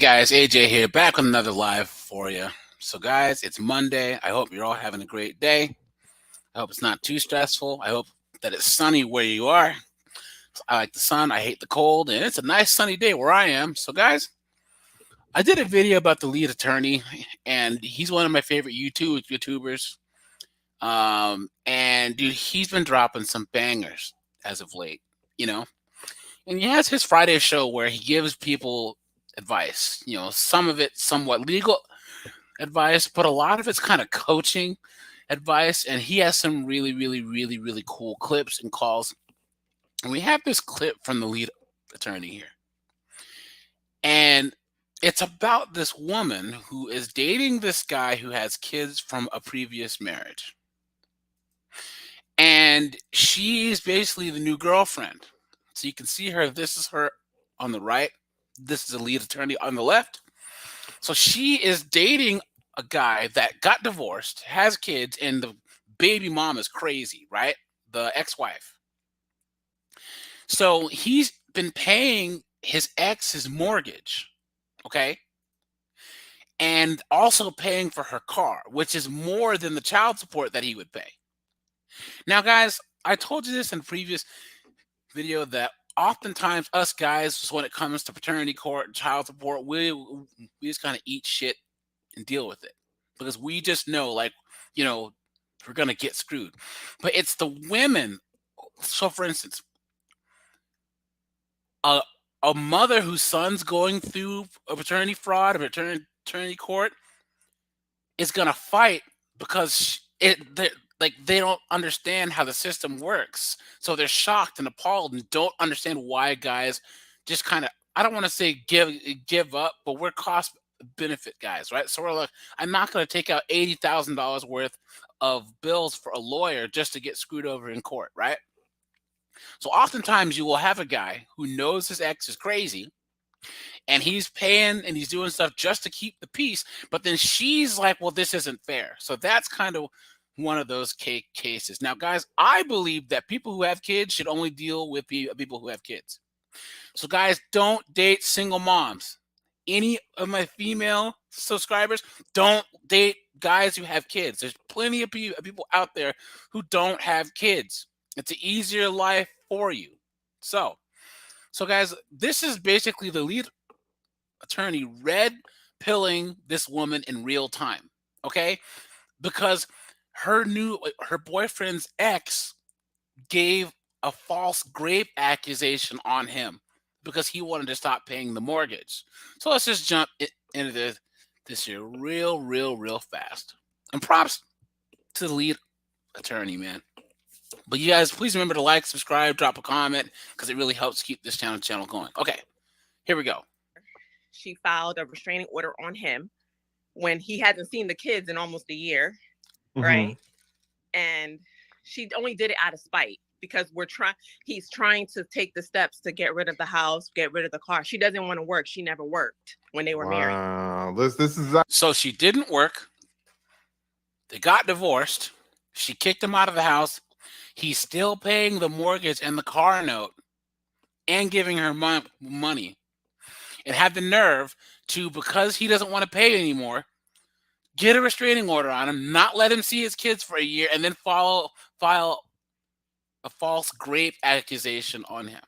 Guys, AJ here, back with another live for you. So guys, it's Monday. I hope you're all having a great day. I hope it's not too stressful. I hope that it's sunny where you are. I like the sun, I hate the cold, and it's a nice sunny day where I am. So guys, I did a video about the lead attorney, and he's one of my favorite YouTubers. And dude, he's been dropping some bangers as of late, you know. And he has his Friday show where he gives people advice. Some of it somewhat legal advice, but a lot of it's kind of coaching advice. And he has some really, really, really, really cool clips and calls. And we have this clip from the lead attorney here. And it's about this woman who is dating this guy who has kids from a previous marriage. And she's basically the new girlfriend. So you can see her. This is her on the right. This is the lead attorney on the left. So she is dating a guy that got divorced, has kids, and the baby mom is crazy, right? The ex-wife. So he's been paying his ex's mortgage, okay? And also paying for her car, which is more than the child support that he would pay. Now, guys, I told you this in a previous video that oftentimes us guys, when it comes to paternity court and child support, we just kind of eat shit and deal with it because we just know, like, we're gonna get screwed. But it's the women. So, for instance, a mother whose son's going through a paternity fraud, a paternity court, is gonna fight because they don't understand how the system works. So they're shocked and appalled and don't understand why guys just kind of, I don't want to say give up, but we're cost benefit guys, right? So we're like, I'm not going to take out $80,000 worth of bills for a lawyer just to get screwed over in court, right? So oftentimes you will have a guy who knows his ex is crazy and he's paying and he's doing stuff just to keep the peace, but then she's like, well, this isn't fair. So that's kind of one of those cases. Now, guys, I believe that people who have kids should only deal with people who have kids. So, guys, don't date single moms. Any of my female subscribers, don't date guys who have kids. There's plenty of people out there who don't have kids. It's an easier life for you. So guys, this is basically the lead attorney red pilling this woman in real time, okay? Because her boyfriend's ex gave a false rape accusation on him because he wanted to stop paying the mortgage. So let's just jump into this here real fast. And props to the lead attorney, man. But you guys, please remember to like, subscribe, drop a comment, because it really helps keep this channel going. Okay, here we go. She filed a restraining order on him when he hasn't seen the kids in almost a year, right? And she only did it out of spite because he's trying to take the steps to get rid of the house, get rid of the car. She doesn't want to work. She never worked when they were married. This is so she didn't work. They got divorced. She kicked him out of the house. He's still paying the mortgage and the car note and giving her money. And had the nerve to, because he doesn't want to pay anymore, get a restraining order on him, not let him see his kids for a year, and then file a false rape accusation on him.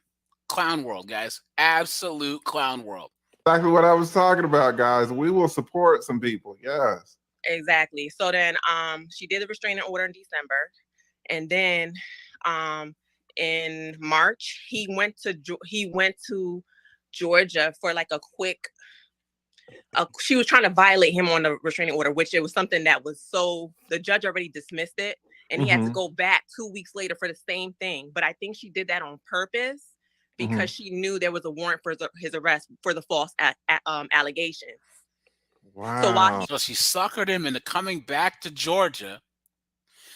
Clown world, guys. Absolute clown world. Exactly what I was talking about, guys. We will support some people. Yes. Exactly. So then she did the restraining order in December. And then in March, he went to Georgia for like a quick she was trying to violate him on the restraining order, which it was something that was the judge already dismissed it, and he had to go back 2 weeks later for the same thing. But I think she did that on purpose because she knew there was a warrant for his arrest for the false allegations. Wow. So she suckered him into coming back to Georgia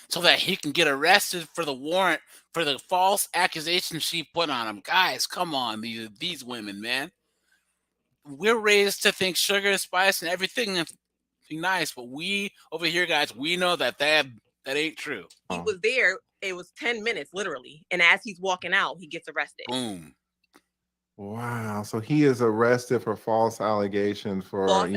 so that he can get arrested for the warrant for the false accusation she put on him. Guys, come on, these women, man. We're raised to think sugar, spice, and everything nice, but we over here, guys, we know that ain't true. He was there. It was 10 minutes, literally. And as he's walking out, he gets arrested. Boom. Wow. So he is arrested for false allegations for, False.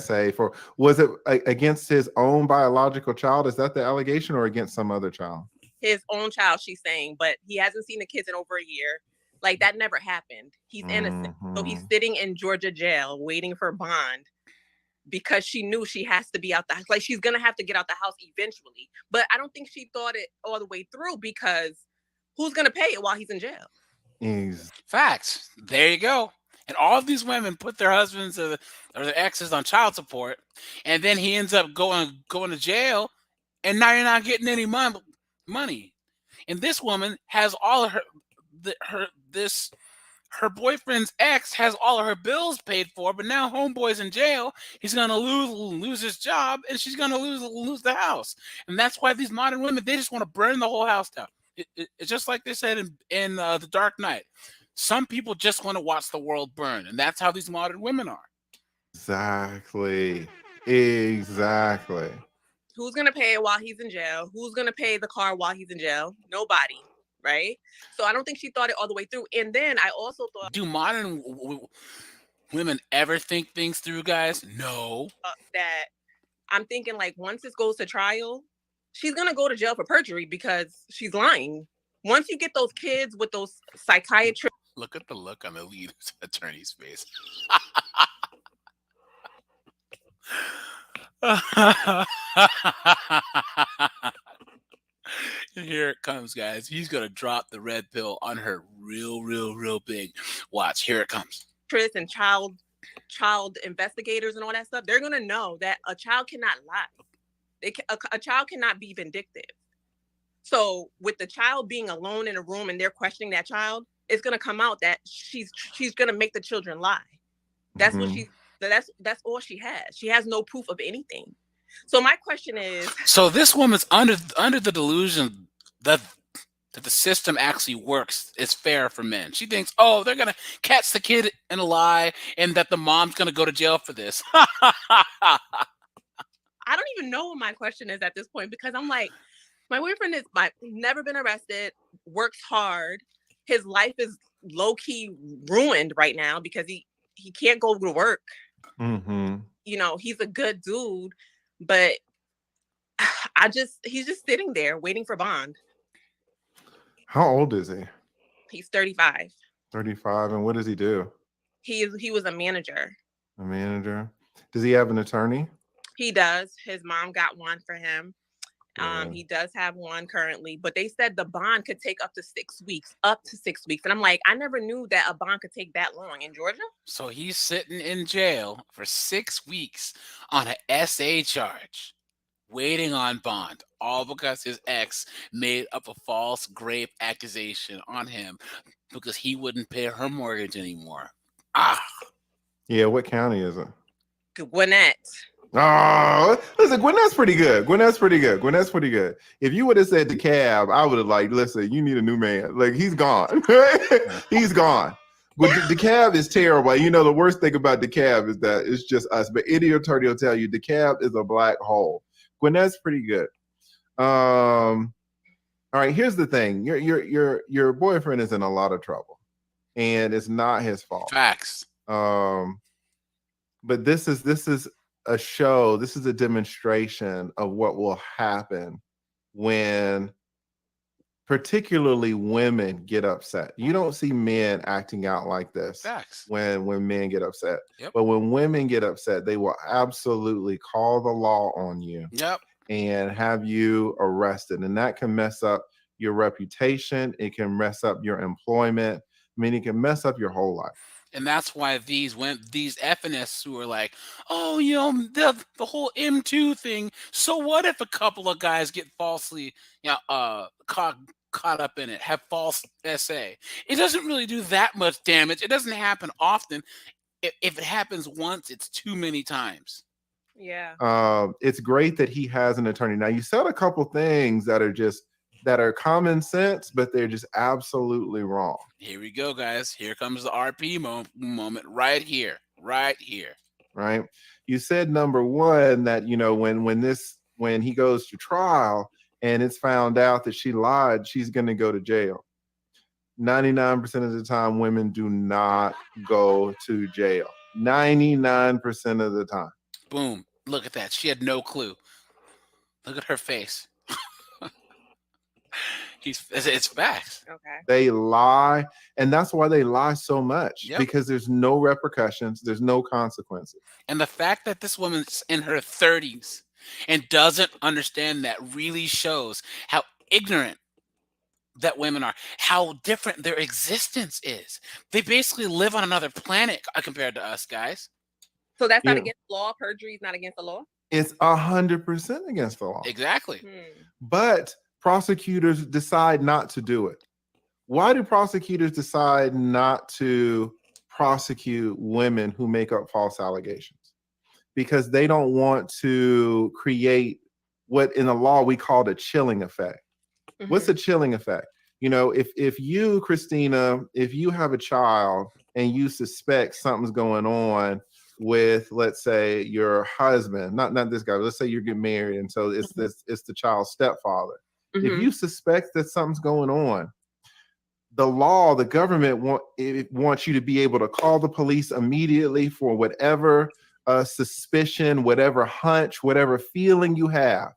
SA for, was it against his own biological child? Is that the allegation or against some other child? His own child, she's saying, but he hasn't seen the kids in over a year. Like that never happened. He's innocent. So he's sitting in Georgia jail waiting for bond because she knew she has to be out the house. Like she's gonna have to get out the house eventually. But I don't think she thought it all the way through because who's gonna pay it while he's in jail? Facts. There you go. And all of these women put their husbands or their exes on child support, and then he ends up going to jail, and now you're not getting any money. And this woman has all of her boyfriend's ex has all of her bills paid for, but now homeboy's in jail. He's gonna lose his job, and she's gonna lose the house. And that's why these modern women, they just want to burn the whole house down. It's just like they said in The Dark Knight. Some people just want to watch the world burn, and that's how these modern women are. Exactly. Who's gonna pay it while he's in jail? Who's gonna pay the car while he's in jail? Nobody, right? So I don't think she thought it all the way through. And then I also thought, do modern women ever think things through, guys? No. That I'm thinking like once this goes to trial, she's gonna go to jail for perjury because she's lying. Once you get those kids with those psychiatrists. Look at the look on the lead attorney's face. Here it comes, guys. He's gonna drop the red pill on her real big. Watch, here it comes. And child investigators and all that stuff, they're gonna know that a child cannot lie. A child cannot be vindictive. So with the child being alone in a room and they're questioning that child, it's gonna come out that she's gonna make the children lie. That's what that's all she has. She has no proof of anything. So my question is, so this woman's under the delusion that the system actually works, is fair for men. She thinks, oh, they're gonna catch the kid in a lie, and that the mom's gonna go to jail for this. I don't even know what my question is at this point, because I'm like, my boyfriend is never been arrested, works hard. His life is low key ruined right now because he can't go to work. He's a good dude, but he's just sitting there waiting for bond. How old is he? He's 35. 35, and what does he do? He was a manager. A manager. Does he have an attorney? He does. His mom got one for him. He does have one currently, but they said the bond could take up to 6 weeks. And I'm like, I never knew that a bond could take that long in Georgia. So he's sitting in jail for 6 weeks on an SA charge, waiting on bond, all because his ex made up a false rape accusation on him because he wouldn't pay her mortgage anymore. Yeah, what county is it? Gwinnett. Oh, listen, Gwinnett's pretty good. If you would have said DeKalb, I would have like, listen, you need a new man. Like, he's gone. He's gone. But DeKalb is terrible. The worst thing about DeKalb is that it's just us. But any attorney will tell you DeKalb is a black hole. Gwinnett's pretty good. All right, here's the thing. Your boyfriend is in a lot of trouble, and it's not his fault. Facts. But this is a show. This is a demonstration of what will happen when particularly women get upset. You don't see men acting out like this. Facts. when men get upset. Yep. But when women get upset, they will absolutely call the law on you. Yep. And have you arrested. And that can mess up your reputation. It can mess up your employment. I mean, it can mess up your whole life. And that's why these FNS who are like, oh, the whole M2 thing. So what if a couple of guys get falsely, caught up in it, have false SA? It doesn't really do that much damage. It doesn't happen often. If it happens once, it's too many times. Yeah. It's great that he has an attorney. Now, you said a couple things that are common sense, but they're just absolutely wrong. Here we go, guys. Here comes the RP moment right here. Right. You said number one that, when he goes to trial and it's found out that she lied, she's going to go to jail. 99% of the time, women do not go to jail. 99% of the time. Boom. Look at that. She had no clue. Look at her face. It's facts. Okay. They lie. And that's why they lie so much, Yep. because there's no repercussions, there's no consequences. And the fact that this woman's in her 30s and doesn't understand that really shows how ignorant that women are, how different their existence is. They basically live on another planet compared to us, guys. So that's not Yeah. against the law. Perjury is not against the law. It's 100% against the law. Exactly. But prosecutors decide not to do it. Why do prosecutors decide not to prosecute women who make up false allegations? Because they don't want to create what in the law we call the chilling effect. What's the chilling effect? You know, if you, Christina, if you have a child and you suspect something's going on with, let's say, your husband, not this guy, let's say you're getting married, and so it's the child's stepfather. If you suspect that something's going on, the law, the government wants you to be able to call the police immediately for whatever suspicion, whatever hunch, whatever feeling you have,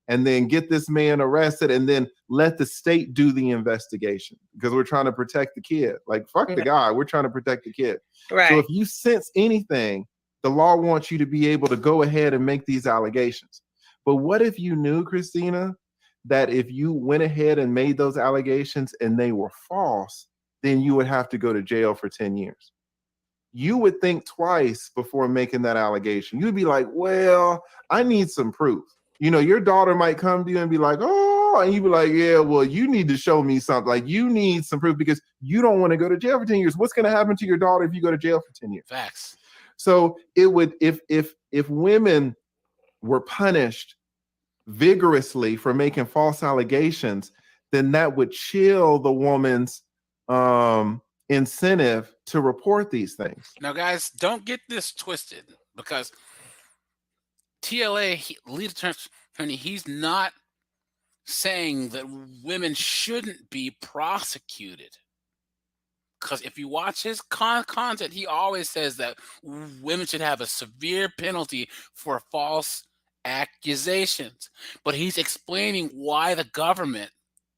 and then get this man arrested, and then let the state do the investigation, because we're trying to protect the kid. Like, fuck the guy, we're trying to protect the kid. Right. So if you sense anything, the law wants you to be able to go ahead and make these allegations. But what if you knew, Christina, that if you went ahead and made those allegations and they were false, then you would have to go to jail for 10 years. You would think twice before making that allegation. You'd be like, well, I need some proof. You know, your daughter might come to you and be like, oh, and you'd be like, yeah, well, you need to show me something. Like, you need some proof, because you don't want to go to jail for 10 years. What's going to happen to your daughter if you go to jail for 10 years? Facts. So it would, if women were punished vigorously for making false allegations, then that would chill the woman's incentive to report these things. Now, guys, don't get this twisted, because TLA, lead attorney, he's not saying that women shouldn't be prosecuted. Because if you watch his content, he always says that women should have a severe penalty for false accusations. But he's explaining why the government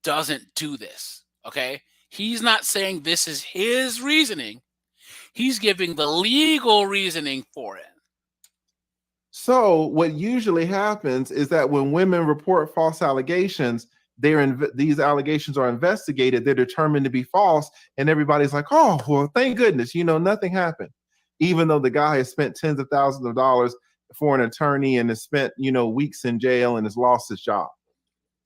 doesn't do this. Okay? He's not saying this is his reasoning. He's giving the legal reasoning for it. So what usually happens is that when women report false allegations, these allegations are investigated, they're determined to be false, and everybody's like, oh, well, thank goodness, you know, nothing happened. Even though the guy has spent tens of thousands of dollars for an attorney and has spent, you know, weeks in jail and has lost his job.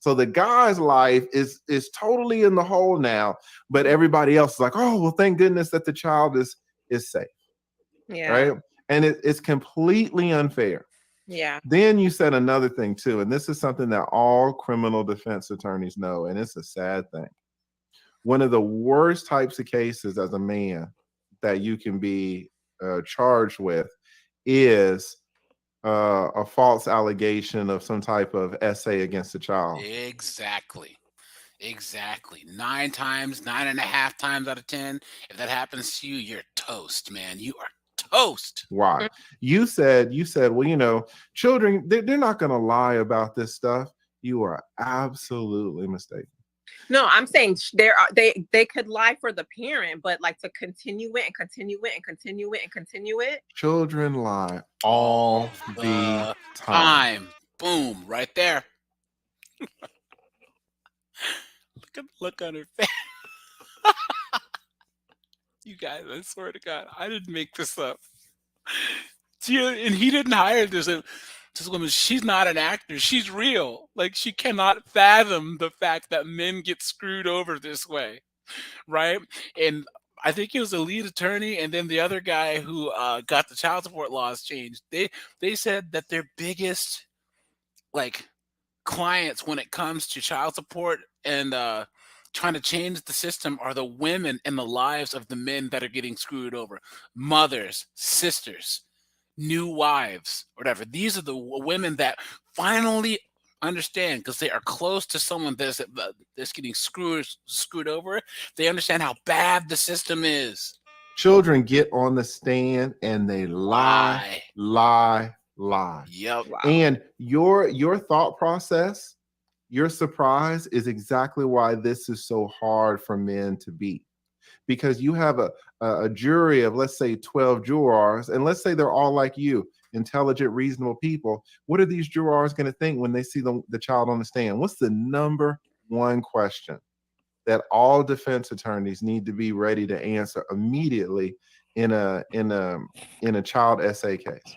So the guy's life is totally in the hole now, but everybody else is like, oh, well, thank goodness that the child is safe. Yeah. Right. And it's completely unfair. Yeah. Then you said another thing too, and this is something that all criminal defense attorneys know, and it's a sad thing. One of the worst types of cases as a man that you can be charged with is a false allegation of some type of essay against a child. Exactly. 9.5 times out of 10, if that happens to you, you're toast, man. You are toast. Why? You said, well, you know, children, they're not going to lie about this stuff. You are absolutely mistaken. No, I'm saying they could lie for the parent, but like to continue it and continue it and continue it and continue it. Children lie all the time. Boom, right there. Look at the look on her face. You guys, I swear to God, I didn't make this up. And he didn't hire this woman. She's not an actor. She's real. Like, she cannot fathom the fact that men get screwed over this way, right? And I think he was the lead attorney, and then the other guy who got the child support laws changed. They said that their biggest, like, clients when it comes to child support and trying to change the system are the women in the lives of the men that are getting screwed over. Mothers, sisters, new wives, whatever. These are the women that finally understand because they are close to someone that's getting screwed over. They understand how bad the system is. Children get on the stand and they lie, Lie. lie, lie. Yep. Wow. And your thought process, your surprise is exactly why this is so hard for men to beat. Because you have a jury of, let's say, 12 jurors, and let's say they're all like you, intelligent, reasonable people. What are these jurors going to think when they see the child on the stand? What's the number one question that all defense attorneys need to be ready to answer immediately in a child SA case?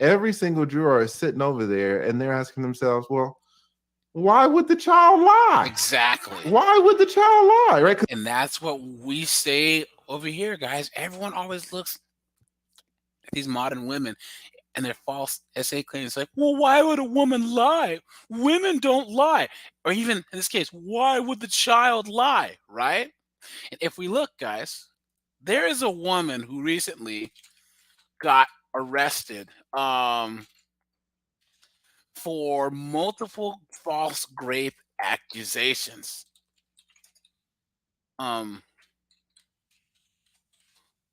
Every single juror is sitting over there and they're asking themselves, well, why would the child lie? Exactly. Why would the child lie? Right? And that's what we say over here, guys. Everyone always looks at these modern women and their false SA claims like, well, why would a woman lie? Women don't lie. Or even in this case, why would the child lie? Right? And if we look, guys, there is a woman who recently got arrested for multiple false rape accusations. Um,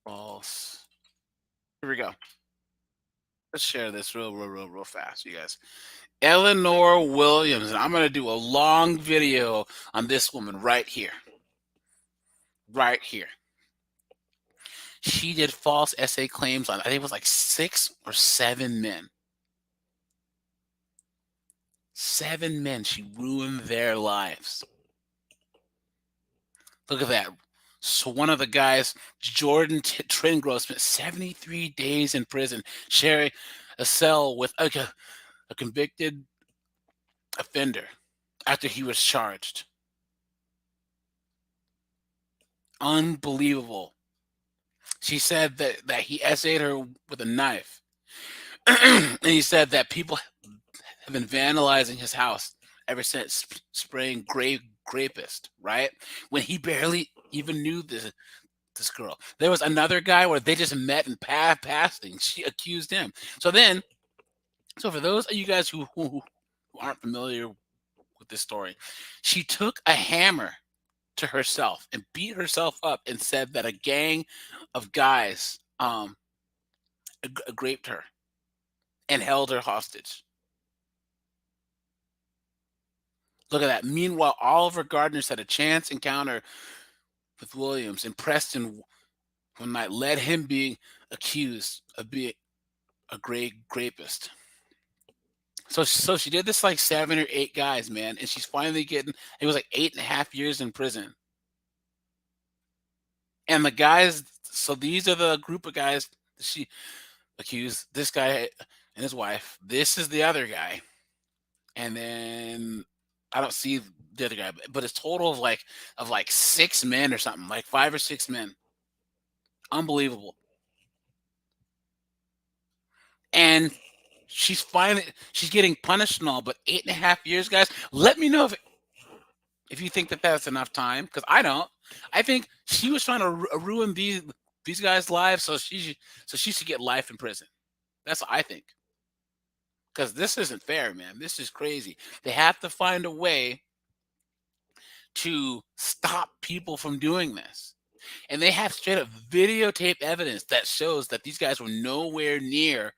false. Here we go. Let's share this real fast, you guys. Eleanor Williams, and I'm gonna do a long video on this woman right here. Right here. She did false SA claims on, I think it was like 6 or 7 men. 7 men. She ruined their lives. Look at that. So one of the guys, Jordan Tringro, spent 73 days in prison, sharing a cell with a convicted offender after he was charged. Unbelievable. She said that he SA'd her with a knife. And he said that people have been vandalizing his house ever since, spraying grapist, right? When he barely even knew this girl. There was another guy where they just met in passing. She accused him. So for those of you guys who aren't familiar with this story, she took a hammer to herself and beat herself up and said that a gang of guys raped her and held her hostage. Look at that. Meanwhile, Oliver Gardner's had a chance encounter with Williams, and Preston one night led him being accused of being a rapist. So she did this like 7 or 8 guys, man, and she's finally getting, it was like 8.5 years in prison. And the guys, so these are the group of guys that she accused. This guy and his wife. This is the other guy. And then I don't see the other guy, but it's total of like 6 men or something, like 5 or 6 men. Unbelievable. And she's getting punished and all, but 8.5 years, guys. Let me know if you think that that's enough time, because I don't. I think she was trying to ruin these guys' lives, so she should get life in prison. That's what I think. Because this isn't fair, man. This is crazy. They have to find a way to stop people from doing this. And they have straight up videotape evidence that shows that these guys were nowhere near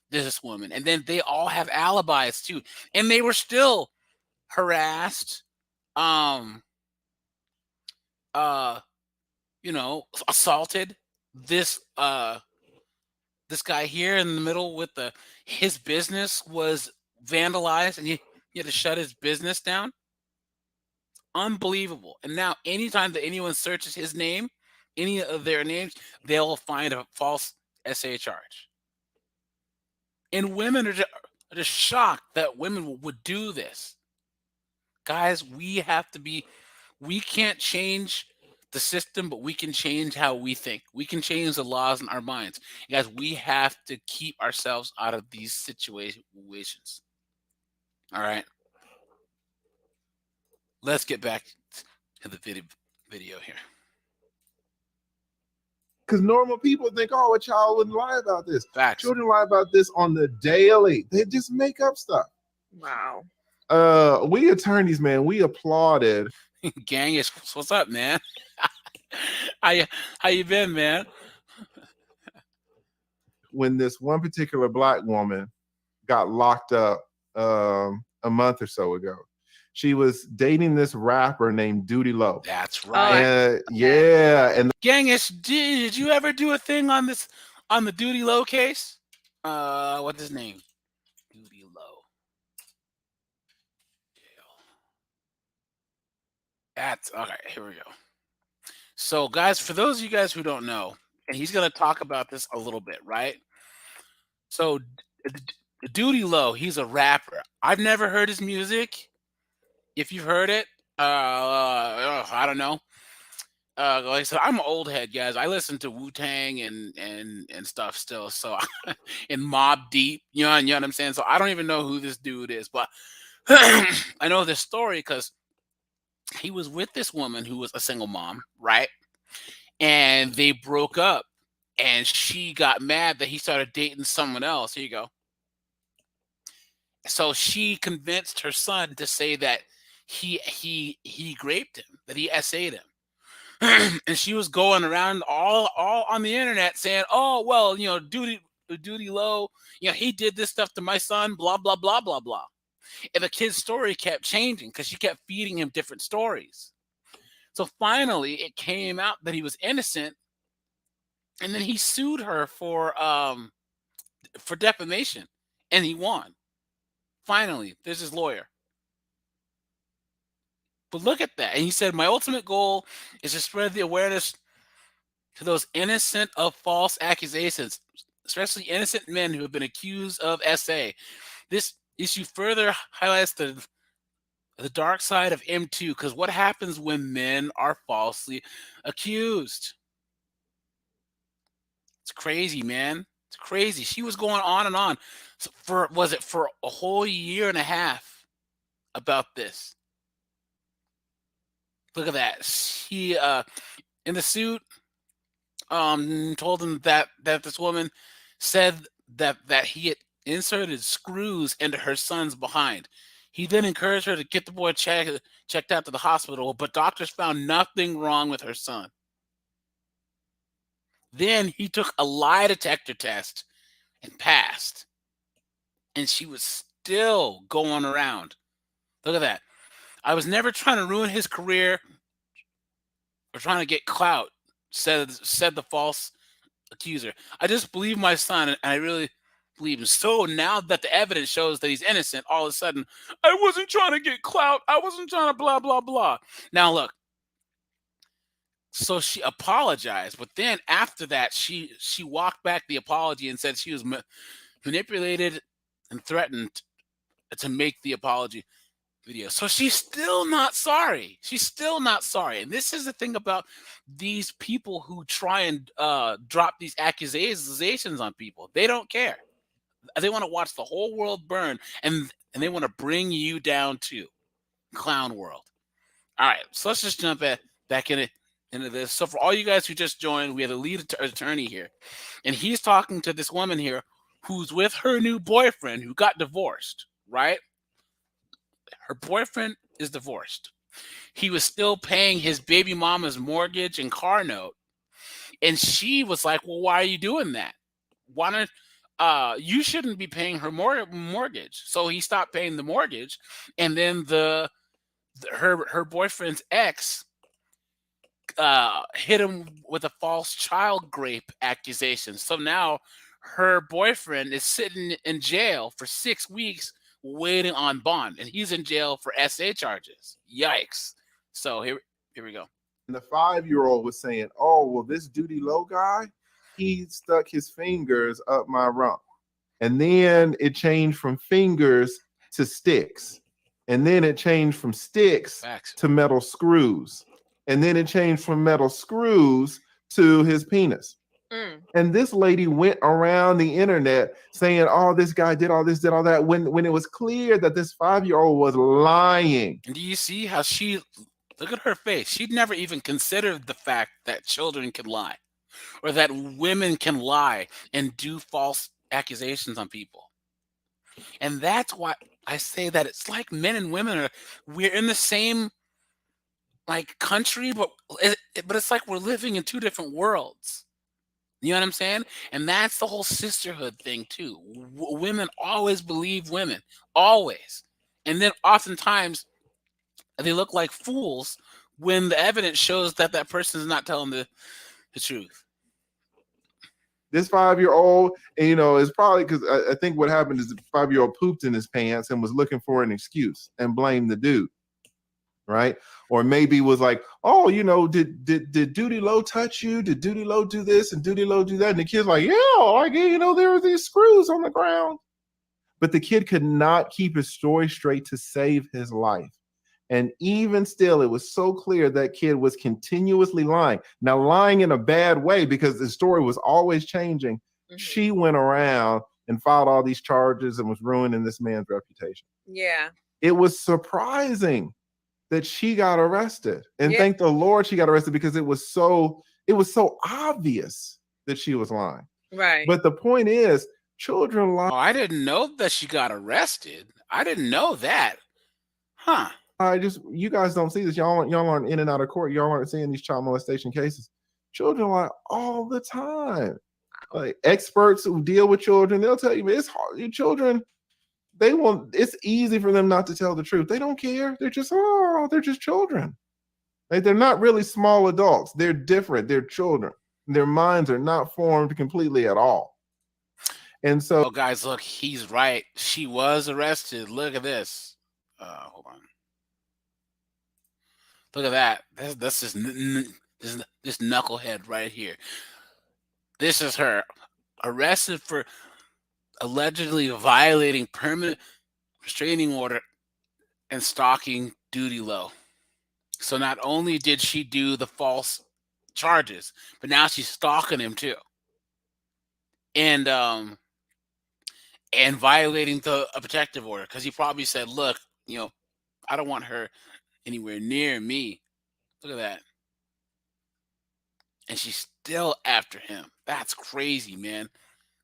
this woman. And then they all have alibis too. And they were still harassed, assaulted. This guy here in the middle with his business was vandalized and he had to shut his business down. Unbelievable. And now anytime that anyone searches his name, any of their names, they'll find a false SA charge. And women are just shocked that women would do this. Guys, we can't change the system, but we can change how we think. We can change the laws in our minds. Guys, we have to keep ourselves out of these situations. All right. Let's get back to the video here. Because normal people think, oh, a child wouldn't lie about this. Facts. Children lie about this on the daily. They just make up stuff. Wow. We attorneys, man, we applauded Gang is what's up, man? how you how you been, man? when this one particular black woman got locked up a month or so ago. She was dating this rapper named Duty Low. That's Oh, I right. And that. yeah, and Gangish, did you ever do a thing on this on the Duty Low case? What's his name? Duty Low. That's okay. Here we go. So, guys, for those of you guys who don't know, and he's gonna talk about this a little bit, right? So, Duty Low, he's a rapper. I've never heard his music. If you've heard it, I don't know. Like I said, I'm an old head, guys. I listen to Wu Tang and stuff still. So and Mob Deep, you know what I'm saying. So I don't even know who this dude is, but I know this story because he was with this woman who was a single mom, right? And they broke up, and she got mad that he started dating someone else. Here you go. So she convinced her son to say that he raped him, that he SA'd him. And she was going around all on the internet saying, "Oh well, Duty Low, he did this stuff to my son, blah blah blah blah blah." And the kid's story kept changing because she kept feeding him different stories. So finally, it came out that he was innocent, and then he sued her for defamation, and he won. Finally, there's his lawyer. But look at that, and he said, "My ultimate goal is to spread the awareness to those innocent of false accusations, especially innocent men who have been accused of SA. This issue further highlights the dark side of M2, because what happens when men are falsely accused? It's crazy, man. It's crazy. She was going on and on for a whole year and a half about this. Look at that. She in the suit told him that this woman said that he had inserted screws into her son's behind. He then encouraged her to get the boy checked out to the hospital, but doctors found nothing wrong with her son. Then he took a lie detector test and passed, and she was still going around. Look at that. I was never trying to ruin his career or trying to get clout, said the false accuser. I just believe my son, and I really believe him. So now that the evidence shows that he's innocent, all of a sudden, I wasn't trying to get clout. I wasn't trying to blah blah blah. Now look, so she apologized, but then after that, she walked back the apology and said she was manipulated and threatened to make the apology video. So she's still not sorry. She's still not sorry. And this is the thing about these people who try and drop these accusations on people. They don't care. They want to watch the whole world burn, and they want to bring you down too. Clown world. All right, so let's just jump back into this. So for all you guys who just joined, we have a lead attorney here, and he's talking to this woman here who's with her new boyfriend who got divorced, right? Her boyfriend is divorced. He was still paying his baby mama's mortgage and car note. And she was like, "Well, why are you doing that? Why don't you shouldn't be paying her mortgage?" So he stopped paying the mortgage, and then her boyfriend's ex hit him with a false child rape accusation. So now her boyfriend is sitting in jail for 6 weeks waiting on bond, and he's in jail for SA charges. Yikes! So here we go. the 5-year-old was saying, "Oh, well, this Duty Low guy, he stuck his fingers up my rump." And then it changed from fingers to sticks. And then it changed from sticks Facts. to metal screws. And then it changed from metal screws to his penis. Mm. And this lady went around the internet saying, "Oh, this guy did all this, did all that," when it was clear that this 5-year-old was lying. And do you see how she look at her face? She'd never even considered the fact that children can lie, or that women can lie and do false accusations on people. And that's why I say that it's like men and women are we're in the same like country, but but it's like we're living in two different worlds. You know what I'm saying? And that's the whole sisterhood thing too. Women always believe women, always, and then oftentimes they look like fools when the evidence shows that that person is not telling the truth. This 5 year old, and it's probably because I think what happened is the 5 year old pooped in his pants and was looking for an excuse and blamed the dude, right? Or maybe was like, oh, did Duty Low touch you? Did Duty Low do this and Duty Low do that? And the kid's like, yeah, like there were these screws on the ground. But the kid could not keep his story straight to save his life. And even still, it was so clear that kid was continuously lying. Now, lying in a bad way because the story was always changing. Mm-hmm. She went around and filed all these charges and was ruining this man's reputation. Yeah. It was surprising that she got arrested. And thank the Lord she got arrested because it was so obvious that she was lying. Right. But the point is, children lie. Oh, I didn't know that she got arrested. I didn't know that. Huh. You guys don't see this. Y'all aren't in and out of court. Y'all aren't seeing these child molestation cases. Children lie all the time. Like experts who deal with children, they'll tell you it's hard. Your children, it's easy for them not to tell the truth. They don't care. They're just children. Like they're not really small adults. They're different. They're children. Their minds are not formed completely at all. And so, guys, look, he's right. She was arrested. Look at this. Hold on. Look at that. This knucklehead right here. This is her arrested for allegedly violating permanent restraining order and stalking Duty Low. So not only did she do the false charges, but now she's stalking him too. And violating a protective order because he probably said, look, I don't want her anywhere near me. Look at that. And she's still after him. That's crazy, man.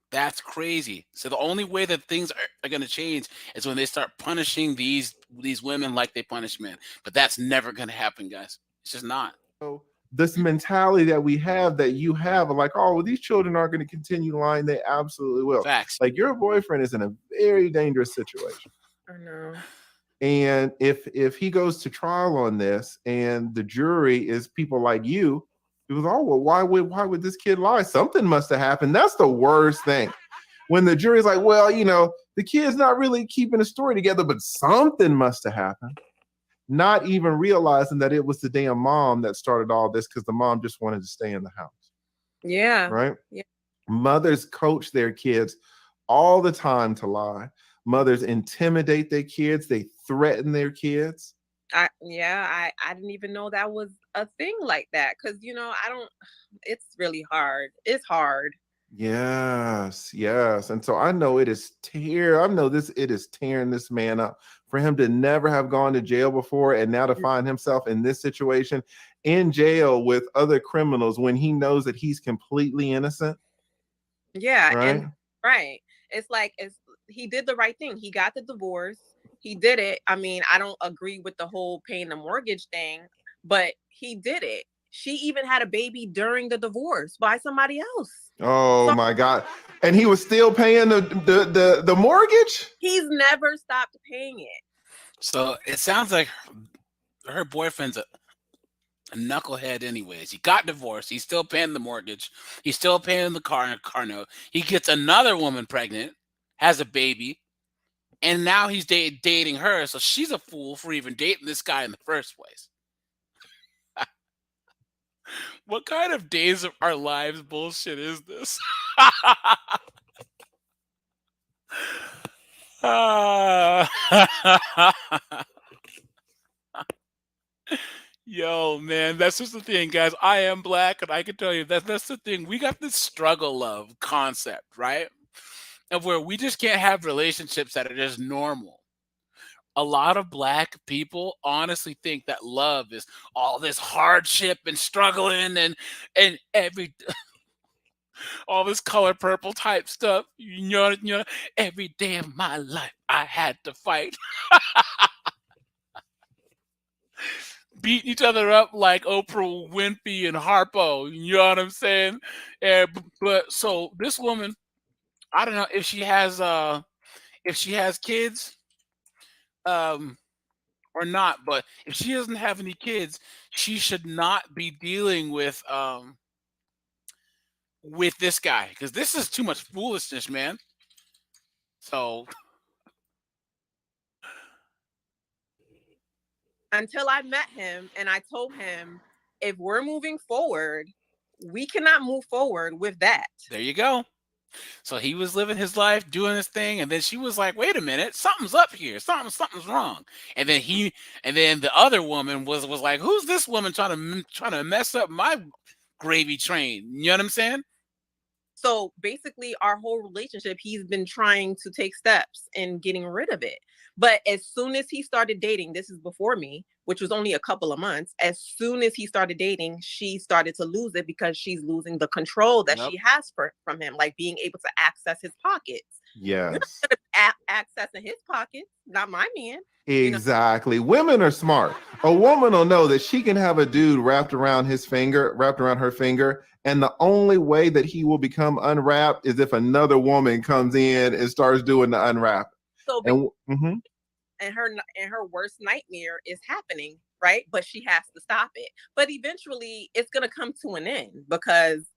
That's crazy. So the only way that things are going to change is when they start punishing these women like they punish men. But that's never going to happen, guys. It's just not. So this mentality that we have, that you have, like, oh, well, these children aren't going to continue lying. They absolutely will. Facts. Like your boyfriend is in a very dangerous situation. I know. And if he goes to trial on this and the jury is people like you, it was, oh, well, why would this kid lie? Something must have happened. That's the worst thing. When the jury's like, well, the kid's not really keeping a story together, but something must have happened. Not even realizing that it was the damn mom that started all this because the mom just wanted to stay in the house. Yeah. Right? Yeah. Mothers coach their kids all the time to lie. Mothers intimidate their kids. They threaten their kids. I didn't even know that was a thing like that because it's really hard. It's hard. Yes. And so I know it is tearing this man up for him to never have gone to jail before and now to find himself in this situation in jail with other criminals when he knows that he's completely innocent. Yeah. Right. Right. It's like he did the right thing. He got the divorce. He did it. I mean, I don't agree with the whole paying the mortgage thing, but he did it. She even had a baby during the divorce by somebody else. Oh my God. And he was still paying the mortgage? He's never stopped paying it. So it sounds like her boyfriend's a knucklehead anyways. He got divorced. He's still paying the mortgage. He's still paying the car note. He gets another woman pregnant, has a baby, and now he's dating her. So she's a fool for even dating this guy in the first place. What kind of days of our lives bullshit is this? Yo, man, that's just the thing, guys. I am black, and I can tell you that's the thing. We got this struggle love concept, right? Of where we just can't have relationships that are just normal. A lot of black people honestly think that love is all this hardship and struggling and every all this color purple type stuff. Every day of my life I had to fight, beating each other up like Oprah Winfrey and Harpo. You know what I'm saying? But so this woman, I don't know if she has kids um or not, but if she doesn't have any kids, she should not be dealing with this guy, because this is too much foolishness, man. So Until I met him and I told him, if we're moving forward, we cannot move forward with that. there you go. So he was living his life, doing his thing, and then she was like, "Wait a minute, something's up here. Something's wrong." And then the other woman was like, "Who's this woman trying to mess up my gravy train?" You know what I'm saying? So basically, our whole relationship, he's been trying to take steps in getting rid of it. But as soon as he started dating, this is before me, which was only a couple of months. As soon as he started dating, she started to lose it because she's losing the control that Yep. she has from him, like being able to access his pockets. You're not Yes. gonna accessing his pockets, not my man. Exactly. Women are smart. A woman will know that she can have a dude wrapped around her finger, and the only way that he will become unwrapped is if another woman comes in and starts doing the unwrap. So And and her worst nightmare is happening, right? But she has to stop it. But eventually it's gonna come to an end because,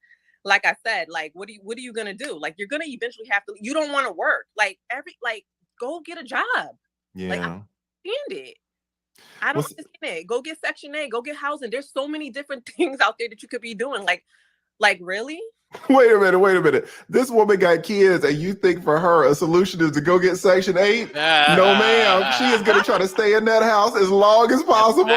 like I said, like what are you gonna do? Like you're gonna eventually have to. You don't want to work. Like go get a job. Like I yeah. understand it. I don't understand it. Go get Section 8. Go get housing. There's so many different things out there that you could be doing. Like really? Wait a minute. This woman got kids, and you think for her a solution is to go get Section 8? No, ma'am. She is going to try to stay in that house as long as possible.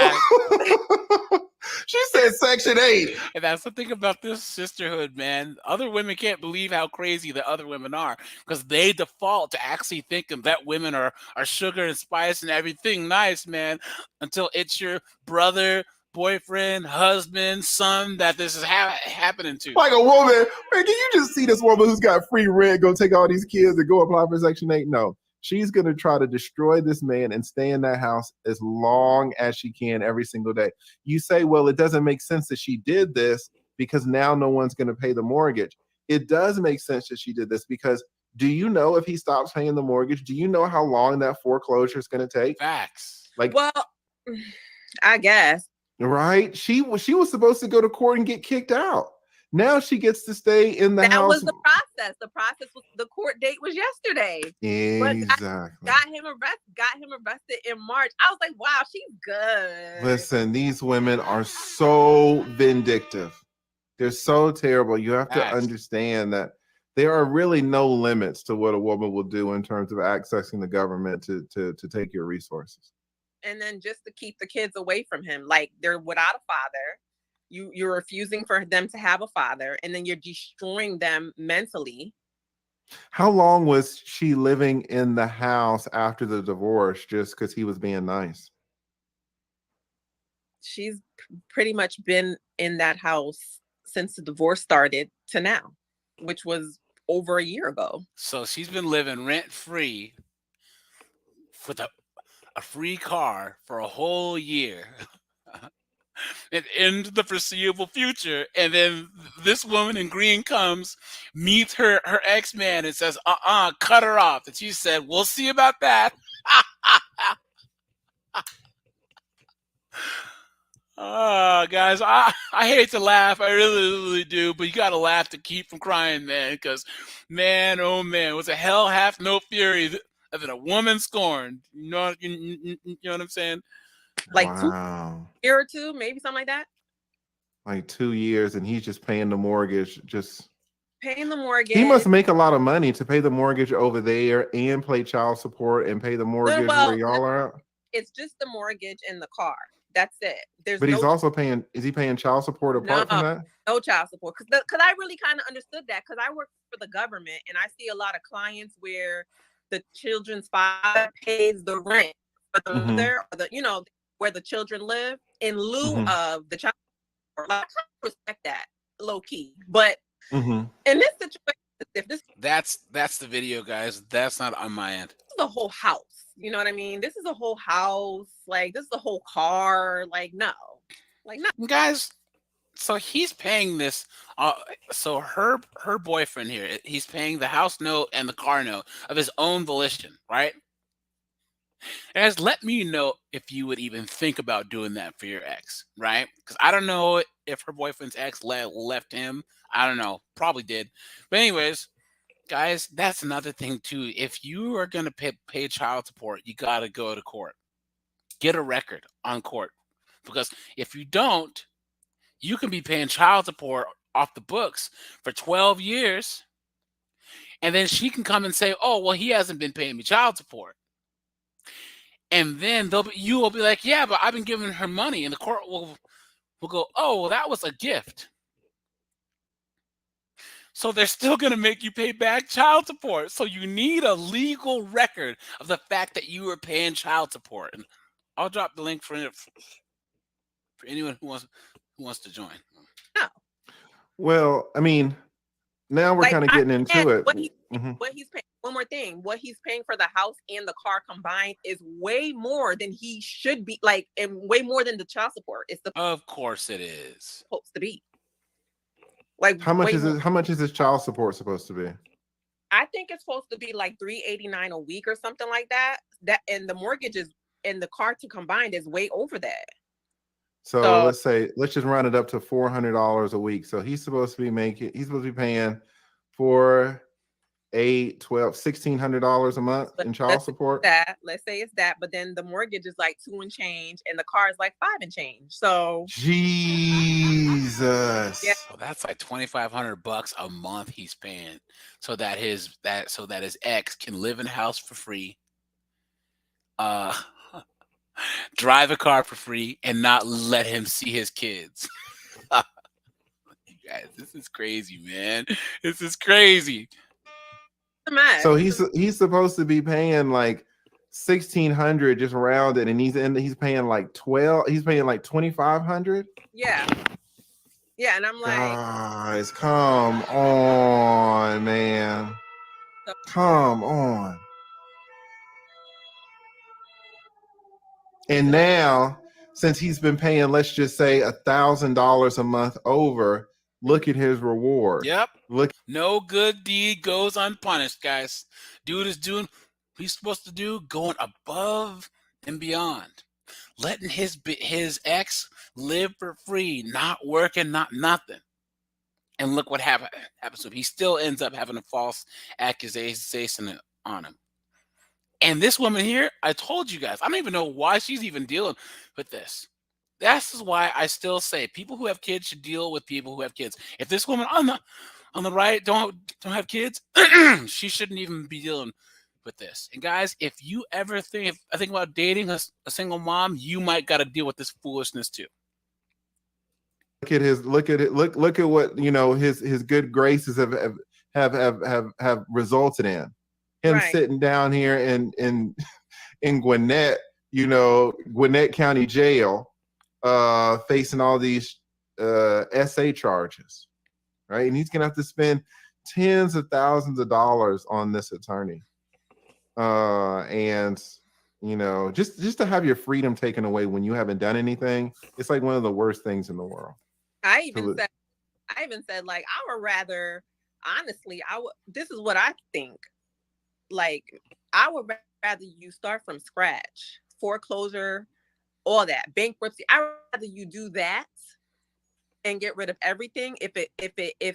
She said Section 8. And that's the thing about this sisterhood, man. Other women can't believe how crazy the other women are, because they default to actually thinking that women are sugar and spice and everything nice, man, until it's your brother, boyfriend, husband, son that this is happening to. Like a woman. Man, can you just see this woman who's got free rent go take all these kids and go apply for Section 8? No. She's going to try to destroy this man and stay in that house as long as she can every single day. You say, well, it doesn't make sense that she did this because now no one's going to pay the mortgage. It does make sense that she did this because do you know if he stops paying the mortgage, do you know how long that foreclosure is going to take? Facts. Well, I guess. Right? She was supposed to go to court and get kicked out. Now she gets to stay in the house. That was the process. The process was the court date was yesterday. Exactly. Got him arrested in March. I was like, wow, she's good. Listen, these women are so vindictive. They're so terrible. You have to understand that there are really no limits to what a woman will do in terms of accessing the government to take your resources. And then just to keep the kids away from him, like they're without a father. You're refusing for them to have a father, and then you're destroying them mentally. How long was she living in the house after the divorce just because he was being nice? She's pretty much been in that house since the divorce started to now, which was over a year ago. So she's been living rent-free with a free car for a whole year. And into the foreseeable future, and then this woman in green comes, meets her ex-man and says, cut her off. And she said, we'll see about that. Guys, I hate to laugh. I really do, but you gotta laugh to keep from crying, man, because man, oh man, was a hell hath no fury than a woman scorned. You know what I'm saying? Like wow. 2 years or 2, maybe something like that. Like 2 years, and he's just paying the mortgage. Just paying the mortgage. He must make a lot of money to pay the mortgage over there and pay child support and pay the mortgage where y'all are at. It's just the mortgage and the car. That's it. But he's also paying. Is he paying child support apart from that? No child support. Because I really kind of understood that because I work for the government and I see a lot of clients where the children's father pays the rent for the mother, or the where the children live in lieu of the child support. I respect that low key, but Mm-hmm. In this situation, if this That's the video, guys. That's not on my end. is the whole house, you know what I mean? This is a whole house. Like, this is the whole car. Like, no. Like, no. Guys, so he's paying this. So her boyfriend here, he's paying the house note and the car note of his own volition, right? Guys, let me know if you would even think about doing that for your ex, right? Because I don't know if her boyfriend's ex left him. I don't know, probably did. But anyways, guys, that's another thing too. If you are gonna pay child support, you gotta go to court. Get a record on court, because if you don't, you can be paying child support off the books for 12 years, and then she can come and say, "Oh, well, he hasn't been paying me child support." And then you will be like, "Yeah, but I've been giving her money," and the court will go, "Oh, well, that was a gift." So they're still going to make you pay back child support. So you need a legal record of the fact that you were paying child support. And I'll drop the link for anyone who wants to join. No. Well, I mean, now we're Like, kind of getting into it. What he's paying. One more thing. What he's paying for the house and the car combined is way more than he should be. Like, and way more than the child support. It's Of course it is. supposed to be. Like, How much is it? How much is this child support supposed to be? I think it's supposed to be like $389 a week or something like that. That, and the mortgage is, and the car to combined is way over that. So let's just round it up to $400 a week. So he's supposed to be paying $4, $8, $12, $1,600 a month in child support. Let's say it's that, but then the mortgage is like $2 and change, and the car is like $5 and change. So Jesus, yeah. So that's like $2,500 a month he's paying, so that his ex can live in the house for free, drive a car for free, and not let him see his kids. You guys, this is crazy, man. This is crazy. So he's supposed to be paying like $1,600 just rounded, and he's paying like 12. He's paying like $2,500. Yeah, and I'm like, guys, come on, man, come on. And now, since he's been paying, let's just say $1,000 a month over, look at his reward. Yep. Look. No good deed goes unpunished, guys. Dude is doing what he's supposed to do, going above and beyond, letting his ex live for free, not working, not nothing. And look what happens to him. He still ends up having a false accusation on him. And this woman here, I told you guys, I don't even know why she's even dealing with this. This is why I still say people who have kids should deal with people who have kids. If this woman on the right don't have kids, she shouldn't even be dealing with this. And guys, if you ever think about dating a single mom, you might got to deal with this foolishness too. Look at what his good graces have resulted in. Him sitting down here in Gwinnett, Gwinnett County Jail, facing all these SA charges, right? And he's gonna have to spend tens of thousands of dollars on this attorney, and just to have your freedom taken away when you haven't done anything, it's like one of the worst things in the world. I even said like, I would rather, honestly, this is what I think. Like, I would rather you start from scratch, foreclosure, all that, bankruptcy. I would rather you do that and get rid of everything if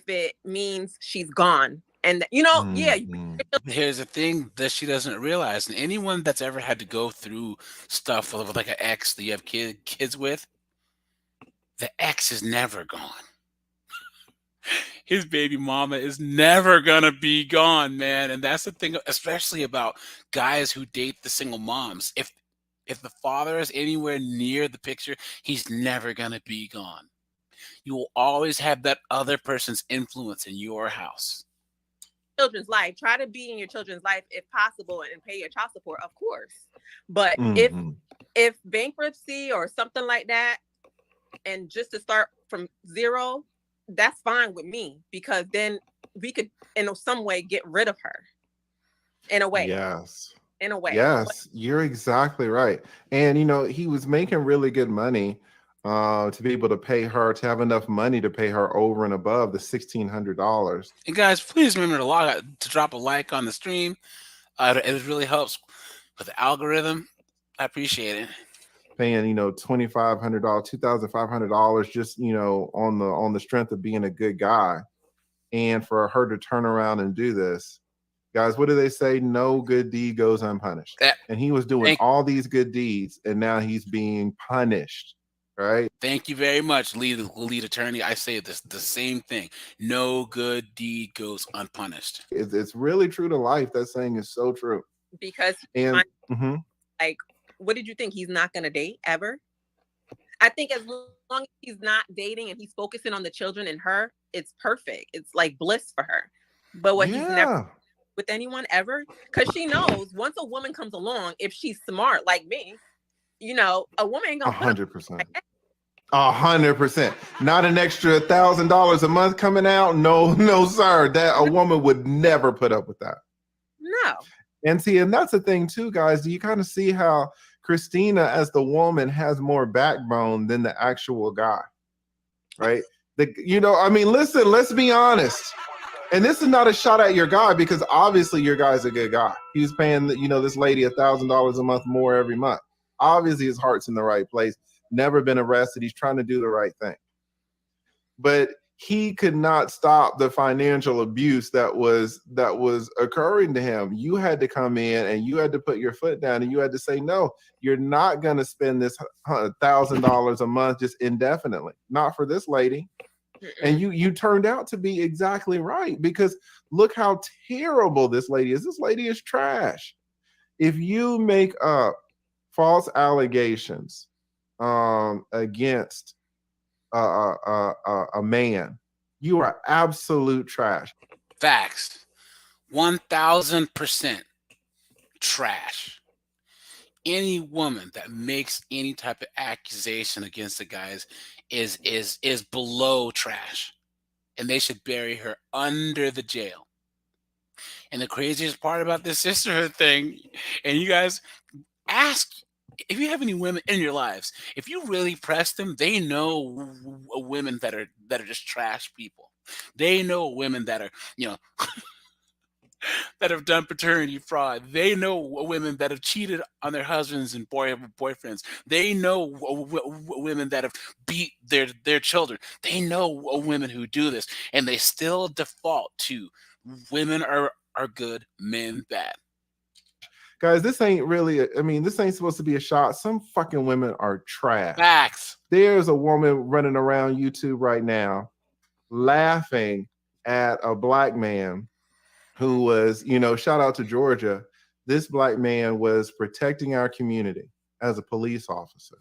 it means she's gone. And here's the thing that she doesn't realize, and anyone that's ever had to go through stuff with like an ex that you have kids with, the ex is never gone. His baby mama is never gonna be gone, man. And that's the thing, especially about guys who date the single moms. If the father is anywhere near the picture, he's never gonna be gone. You will always have that other person's influence in your house. Children's life. Try to be in your children's life if possible and pay your child support, of course. But if bankruptcy or something like that, and just to start from zero, that's fine with me, because then we could in some way get rid of her, in a way, Yes. in a way. But Yes, you're exactly right. And he was making really good money to be able to pay her, to have enough money to pay her over and above the $1,600. And guys, please remember to drop a like on the stream. It really helps with the algorithm. I appreciate it. Paying, $2,500, $2,500 just, on the strength of being a good guy. And for her to turn around and do this, guys, what do they say? No good deed goes unpunished. That, And he was doing thank, all these good deeds, and now he's being punished, right? thank you very much, lead attorney. I say the same thing. No good deed goes unpunished. It's really true to life. That saying is so true. because And like, what did you think? He's not going to date ever? I think as long as he's not dating and he's focusing on the children and her, it's perfect. It's like bliss for her. But what, he's never with anyone ever, because she knows once a woman comes along, if she's smart like me, a woman ain't gonna put up 100%. 100%. Not an extra $1,000 a month coming out. No, no, sir. That a woman would never put up with that. no. And see, and that's the thing too, guys. Do you kind of see how Christina, as the woman, has more backbone than the actual guy, right? Listen, let's be honest. And this is not a shot at your guy, because obviously your guy's a good guy. He's paying, this lady $1,000 a month more every month. Obviously his heart's in the right place. Never been arrested. He's trying to do the right thing. But he could not stop the financial abuse that was occurring to him. You had to come in and you had to put your foot down and you had to say, no, you're not going to spend this $1,000 a month just indefinitely. Not for this lady. And you turned out to be exactly right, because look how terrible this lady is. This lady is trash. If you make up false allegations against a man, you are absolute trash. Facts. 1,000% trash. Any woman that makes any type of accusation against the guys is below trash, and they should bury her under the jail. And the craziest part about this sisterhood thing, and you guys ask, if you have any women in your lives, if you really press them, they know women that are just trash people. They know women that are, that have done paternity fraud. They know women that have cheated on their husbands and boyfriends. They know women that have beat their children. They know women who do this, and they still default to women are good, men bad. Guys, this ain't really, this ain't supposed to be a shot. Some fucking women are trash. Facts. There's a woman running around YouTube right now laughing at a black man who was, shout out to Georgia. This black man was protecting our community as a police officer.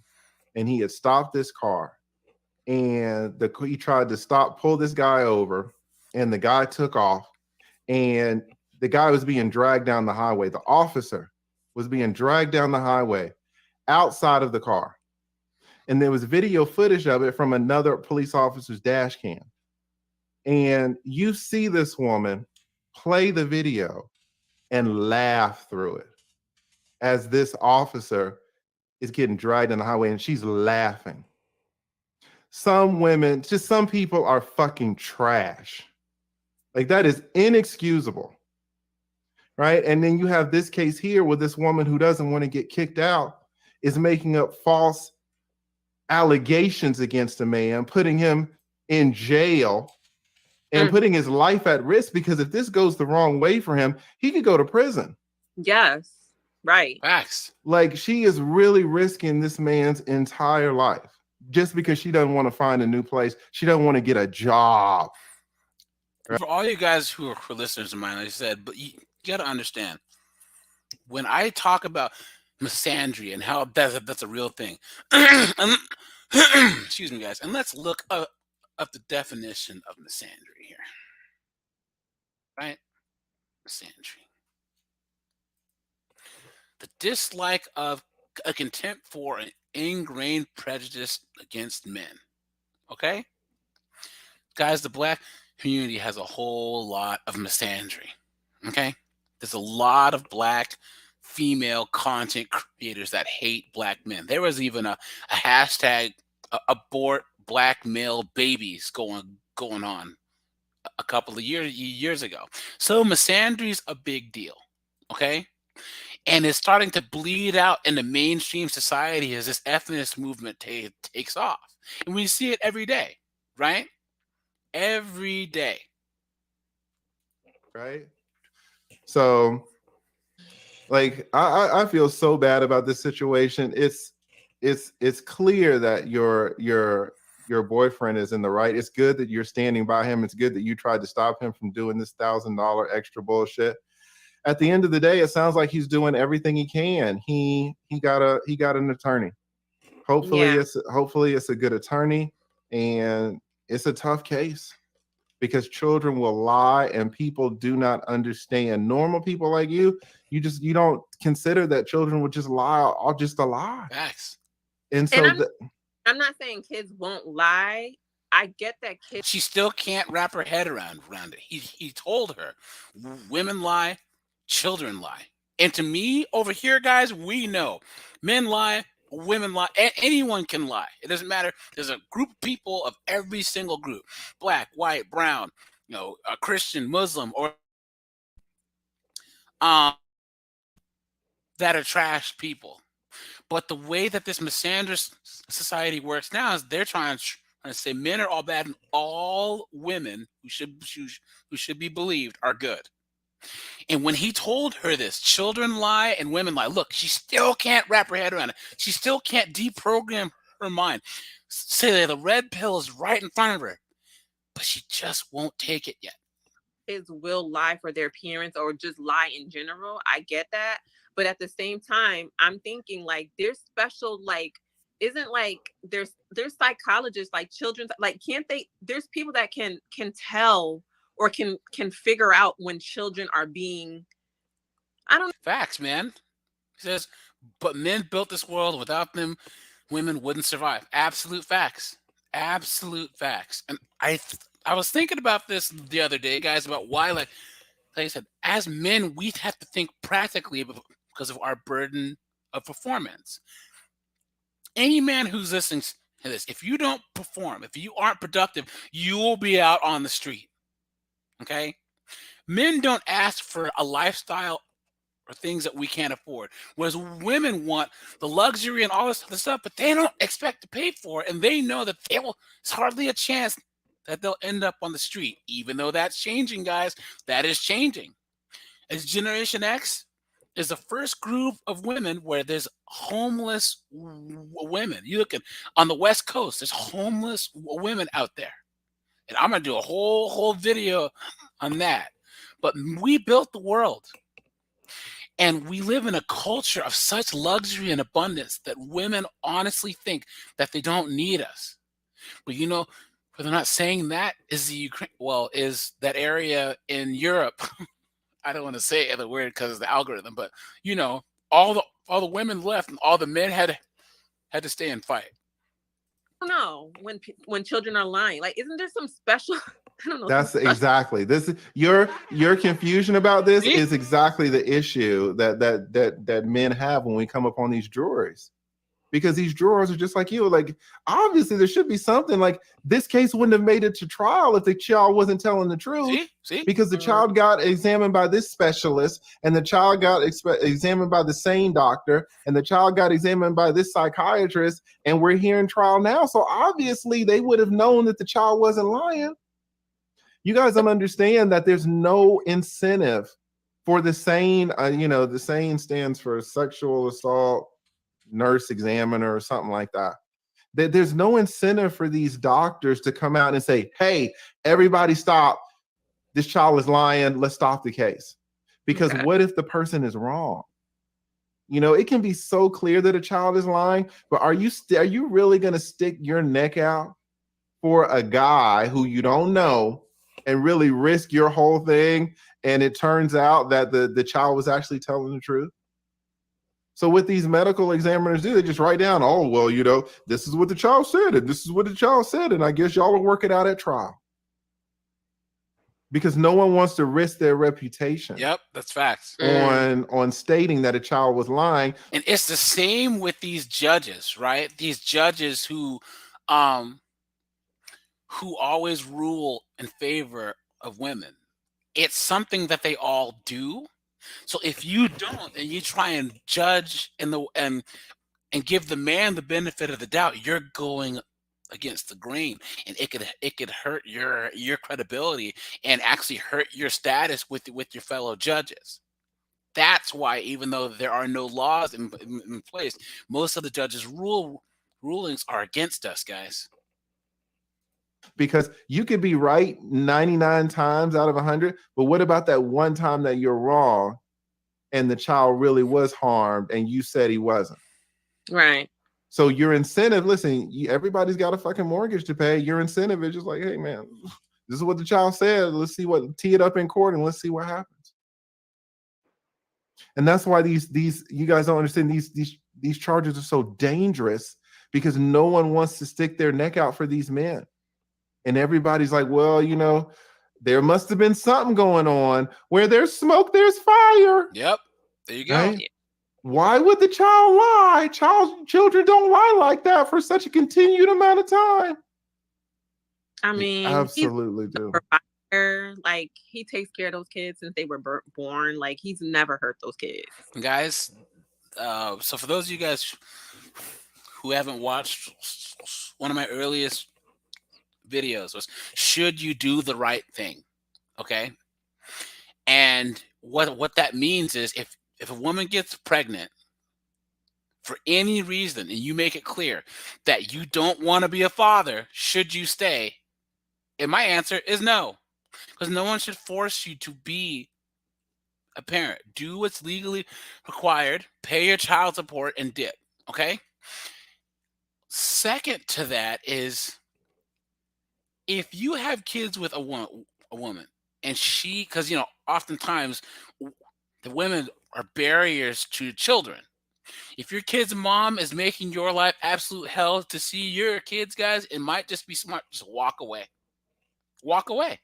And he had stopped this car. And he tried to pull this guy over. And the guy took off. And the guy was being dragged down the highway. The officer was being dragged down the highway outside of the car. And there was video footage of it from another police officer's dash cam. And you see this woman play the video and laugh through it as this officer is getting dragged on the highway, and she's laughing. Some women, just some people, are fucking trash. Like, that is inexcusable, right? And then you have this case here where this woman who doesn't want to get kicked out is making up false allegations against a man, putting him in jail and putting his life at risk, because if this goes the wrong way for him, he could go to prison. Yes, right. Facts. Like, she is really risking this man's entire life just because she doesn't want to find a new place. She doesn't want to get a job. Right? For all you guys who are listeners of mine, like I said, but you got to understand, when I talk about misandry and how that's a real thing, excuse me, guys, and let's look up the definition of misandry here. Right? Misandry. The dislike of a contempt for an ingrained prejudice against men. Okay? Guys, the black community has a whole lot of misandry. Okay? There's a lot of black female content creators that hate black men. There was even a hashtag abort black male babies going on a couple of years ago. So misandry's a big deal. Okay? And it's starting to bleed out in the mainstream society as this ethnicist movement takes off. And we see it every day, right? Every day. Right. So, like, I feel so bad about this situation. It's clear that your boyfriend is in the right. It's good that you're standing by him. It's good that you tried to stop him from doing this $1,000 extra bullshit. At the end of the day, it sounds like he's doing everything he can. He got an attorney. Yeah. Hopefully it's a good attorney, and it's a tough case because children will lie and people do not understand. Normal people like you don't consider that children would just lie or just a lie. Facts. And And so I'm not saying kids won't lie. I get that kids. She still can't wrap her head around it. He told her, women lie, children lie. And to me, over here, guys, we know men lie, women lie, anyone can lie. It doesn't matter. There's a group of people of every single group, black, white, brown, a Christian, Muslim, or um, that are trash people. But the way that this misandrous society works now is they're trying to say men are all bad and all women who should be believed are good. And when he told her this, children lie and women lie. Look, she still can't wrap her head around it. She still can't deprogram her mind. Say that the red pill is right in front of her, but she just won't take it yet. Kids will lie for their parents or just lie in general. I get that. But at the same time, I'm thinking like there's special isn't like there's psychologists like children like can't they there's people that can tell or can figure out when children are being I don't know. Facts, man. He says, but men built this world. Without them, women wouldn't survive. Absolute facts. Absolute facts. And I was thinking about this the other day, guys, about why, like I said, as men, we have to think practically because of our burden of performance. Any man who's listening to this, if you don't perform, if you aren't productive, you will be out on the street. Okay? Men don't ask for a lifestyle or things that we can't afford. Whereas women want the luxury and all this other stuff, but they don't expect to pay for it. And they know that it's hardly a chance that they'll end up on the street. Even though that's changing, guys, that is changing. As Generation X is the first group of women where there's homeless women. You look at on the West Coast, there's homeless women out there. And I'm gonna do a whole video on that. But we built the world. And we live in a culture of such luxury and abundance that women honestly think that they don't need us. But where they're not saying that is the Ukraine. Well, is that area in Europe? I don't want to say the word because of the algorithm, but all the women left and all the men had to stay and fight. I don't know when children are lying. Like, isn't there some special? I don't know. that's exactly this. Your confusion about this is exactly the issue that men have when we come upon these drawers. Because these drawers are just like you. Like, obviously, there should be something. Like, this case wouldn't have made it to trial if the child wasn't telling the truth. See? Because the child got examined by this specialist, and the child got examined by the same doctor, and the child got examined by this psychiatrist, and we're here in trial now. So obviously, they would have known that the child wasn't lying. You guys don't understand that there's no incentive for the SANE. The SANE stands for sexual assault nurse examiner or something like that. There's no incentive for these doctors to come out and say, hey, everybody stop. This child is lying. Let's stop the case. Because what if the person is wrong? It can be so clear that a child is lying, but are you really going to stick your neck out for a guy who you don't know and really risk your whole thing? And it turns out that the child was actually telling the truth. So what these medical examiners do, they just write down, oh, well, this is what the child said, and this is what the child said, and I guess y'all will work it out at trial. because no one wants to risk their reputation Yep, that's facts. on stating that a child was lying. And it's the same with these judges, right? These judges um who always rule in favor of women. It's something that they all do. So if you don't and you try and judge and give the man the benefit of the doubt, you're going against the grain, and it could hurt your credibility and actually hurt your status with your fellow judges. That's why, even though there are no laws in place, most of the judges' rulings are against us, guys. Because you could be right 99 times out of 100, but what about that one time that you're wrong and the child really was harmed and you said he wasn't? Right. So your incentive, listen, everybody's got a fucking mortgage to pay. Your incentive is just like, hey man, this is what the child said. Let's see what, tee it up in court and let's see what happens. And that's why these you guys don't understand, these charges are so dangerous, because no one wants to stick their neck out for these men. And everybody's like, well, there must have been something going on. Where there's smoke, there's fire. Yep. There you go. Right? Why would the child lie? Children don't lie like that for such a continued amount of time. I mean, absolutely do. Like, he takes care of those kids since they were born. Like, he's never hurt those kids. Guys, so for those of you guys who haven't watched, one of my earliest videos was, should you do the right thing? Okay. And what that means is, if a woman gets pregnant for any reason and you make it clear that you don't want to be a father, should you stay? And my answer is no, because no one should force you to be a parent. Do what's legally required, pay your child support, and dip. Okay. Second to that is, if you have kids with a woman, and she, because oftentimes the women are barriers to children. If your kid's mom is making your life absolute hell to see your kids, guys, it might just be smart. Just walk away. Walk away.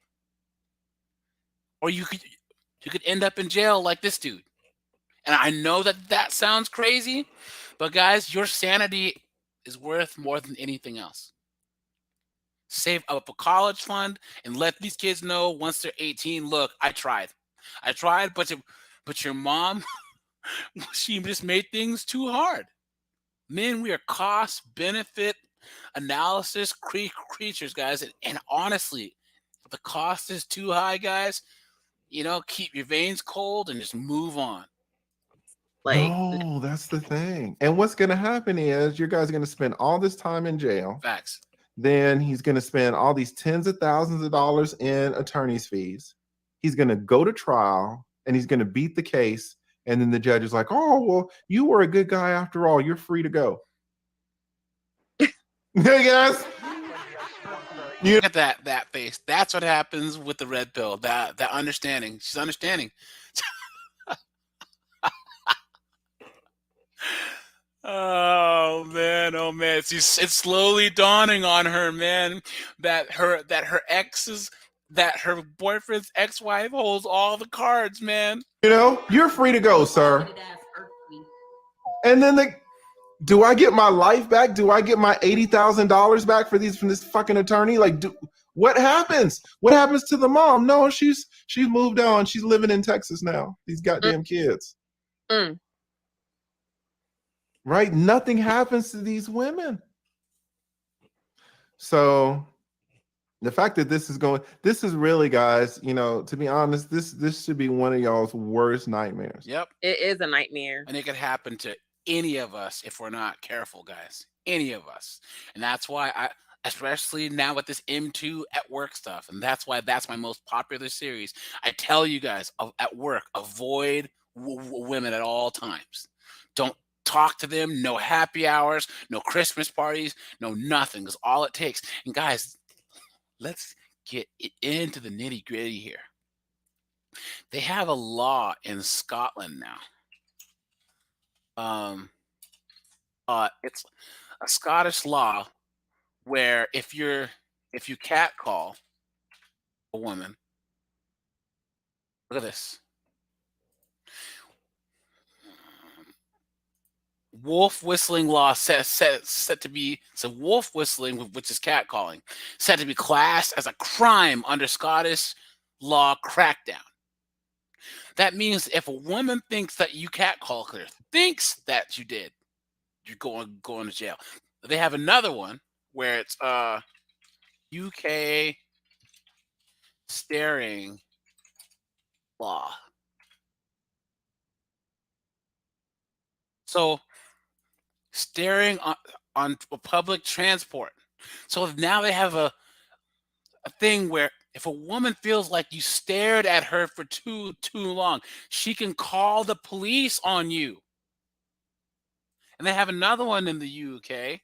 Or you could end up in jail like this dude. And I know that sounds crazy, but guys, your sanity is worth more than anything else. Save up a college fund and let these kids know once they're 18, look, I tried, but your mom, she just made things too hard. Men, we are cost benefit analysis creatures, guys. And honestly, if the cost is too high, guys, keep your veins cold and just move on. Like, no, that's the thing. And what's going to happen is your guy's going to spend all this time in jail. Facts. Then he's going to spend all these tens of thousands of dollars in attorney's fees. He's going to go to trial and he's going to beat the case. And then the judge is like, oh, well, you were a good guy after all. You're free to go. Yes. Look at that face. That's what happens with the red pill. That understanding. She's understanding. Oh man, it's slowly dawning on her, man, that her boyfriend's ex-wife holds all the cards, man. You're free to go, sir. And then do I get my life back? Do I get my $80,000 back from this fucking attorney? Like, what happens? What happens to the mom? No, she's moved on. She's living in Texas now. These goddamn kids. Right? Nothing happens to these women. So the fact that this is really, guys, to be honest, this should be one of y'all's worst nightmares. Yep. It is a nightmare. And it could happen to any of us if we're not careful, guys. Any of us. And that's why especially now with this M2 at work stuff, and that's why that's my most popular series. I tell you guys, at work, avoid women at all times. Don't talk to them. No happy hours, no Christmas parties, no nothing. Because all it takes. And guys, let's get into the nitty gritty here. They have a law in Scotland now. It's a Scottish law where if you catcall a woman, Look at this. Wolf whistling law set to be so wolf whistling, which is catcalling, set to be classed as a crime under Scottish law crackdown. That means if a woman thinks that you catcall her, thinks that you did, you're going to jail. They have another one where it's UK staring law. So staring on public transport. So now they have a thing where if a woman feels like you stared at her for too long, she can call the police on you. And they have another one in the UK.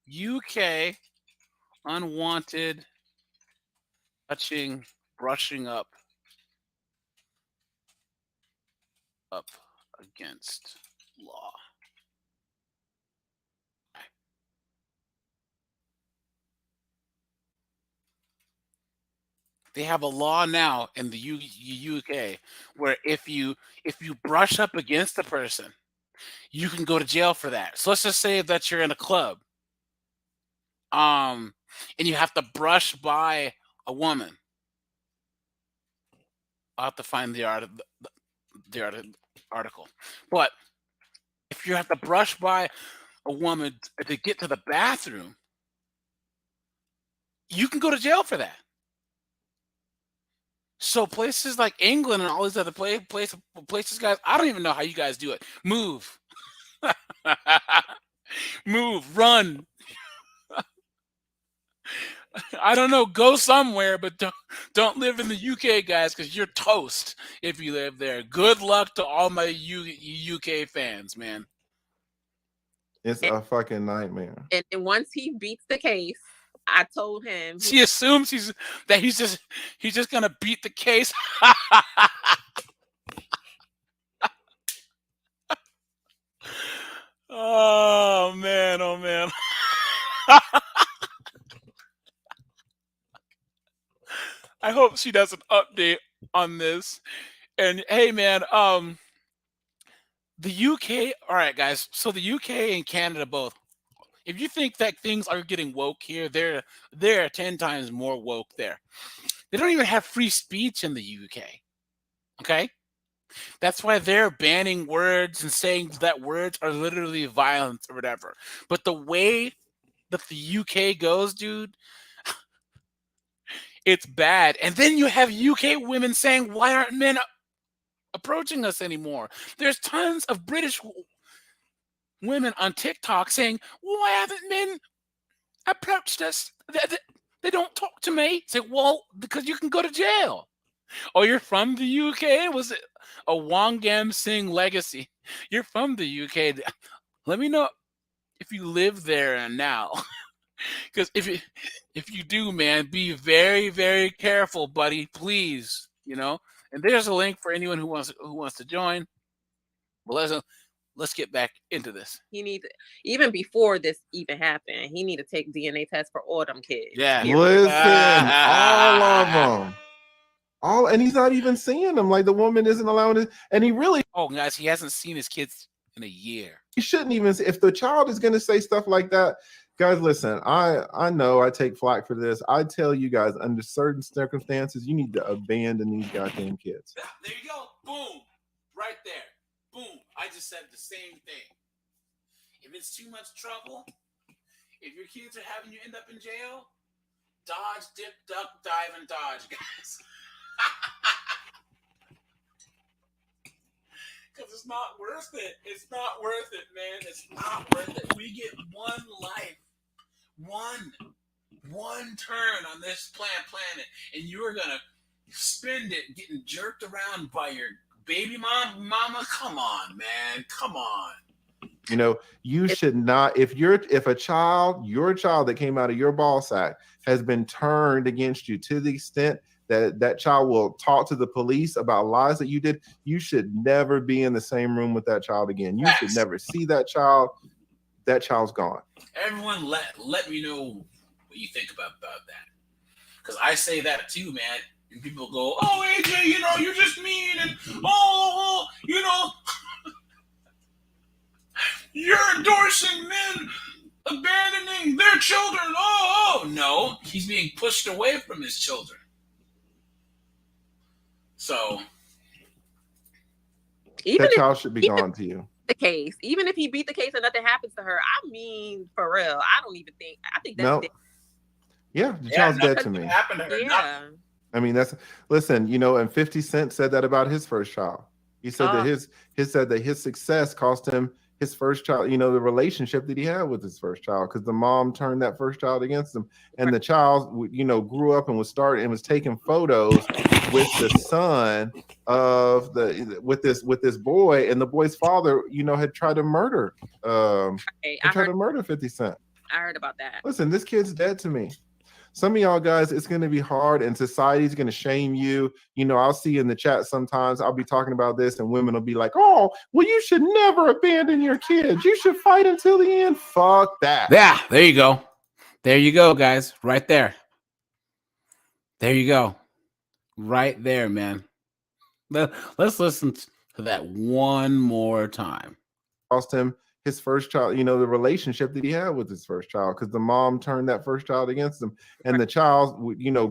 UK unwanted touching, brushing up against law. They have a law now in the UK where if you brush up against a person, you can go to jail for that. So let's just say that you're in a club, um, and you have to brush by a woman. I'll have to find the article, but if you have to brush by a woman to get to the bathroom, you can go to jail for that. So places like England and all these other places, guys, I don't even know how you guys do it. Move, move, run. I don't know. Go somewhere, but don't live in the UK, guys, because you're toast if you live there. Good luck to all my UK fans, man. It's a fucking nightmare. And then once he beats the case, I told him She assumes he's just gonna beat the case. Oh man, oh man. I hope she does an update on this. And hey man, the UK, all right guys, so the UK and Canada both. If you think that things are getting woke here, they're 10 times more woke there. They don't even have free speech in the UK. Okay? That's why they're banning words and saying that words are literally violence or whatever. But the way that the UK goes, dude, it's bad. And then you have UK women saying, why aren't men approaching us anymore? There's tons of British women on TikTok saying, why haven't men approached us? They don't talk to me. Say, well, because you can go to jail. Oh, you're from the UK? Was it a Wongam Singh legacy? You're from the UK. Let me know if you live there now. Because if you do, man, be very, very careful, buddy. Please, And there's a link for anyone who wants to join. But let's get back into this. he needs, even before this even happened, he need to take DNA tests for all them kids. Yeah. Listen, all of them. And he's not even seeing them. Like the woman isn't allowing it. And he really. Oh, guys, he hasn't seen his kids in a year. He shouldn't even. If the child is going to say stuff like that, guys, listen. I know I take flack for this. I tell you guys, under certain circumstances, you need to abandon these goddamn kids. There you go. Boom. Right there. Boom. I just said the same thing. If it's too much trouble, if your kids are having you end up in jail, dodge, dip, duck, dive, and dodge, guys. Because it's not worth it. It's not worth it, man. It's not worth it. We get one life, one turn on this planet, and you're gonna spend it getting jerked around by your baby mama. Come on, man. Come on. You should not. If your child that came out of your ball sack has been turned against you to the extent that child will talk to the police about lies that you did, you should never be in the same room with that child again. You should never see that child. That child's gone. Everyone let me know what you think about that. Because I say that too, man. And people go, "Oh, AJ, you're just mean, and oh, you're endorsing men abandoning their children." Oh, no, he's being pushed away from his children. So Even That if child should be gone to you. the case, even if he beat the case and nothing happens to her, I mean, for real, I don't even think. I think that's No. dead. Yeah, the child's dead to nothing's me. gonna happen to her. Yeah. I mean, listen, and 50 Cent said that about his first child. He said that his success cost him his first child, the relationship that he had with his first child, because the mom turned that first child against him. And the child, grew up and was taking photos with the son of with this boy, and the boy's father, had tried to murder to murder 50 Cent. I heard about that. Listen, this kid's dead to me. Some of y'all guys, it's going to be hard, and society's going to shame you. I'll see in the chat sometimes, I'll be talking about this, and women will be like, "Oh, well, you should never abandon your kids. You should fight until the end." Fuck that. Yeah, there you go. There you go, guys. Right there. There you go. Right there, man. Let's listen to that one more time. Cost him his first child, the relationship that he had with his first child, because the mom turned that first child against him. And the child,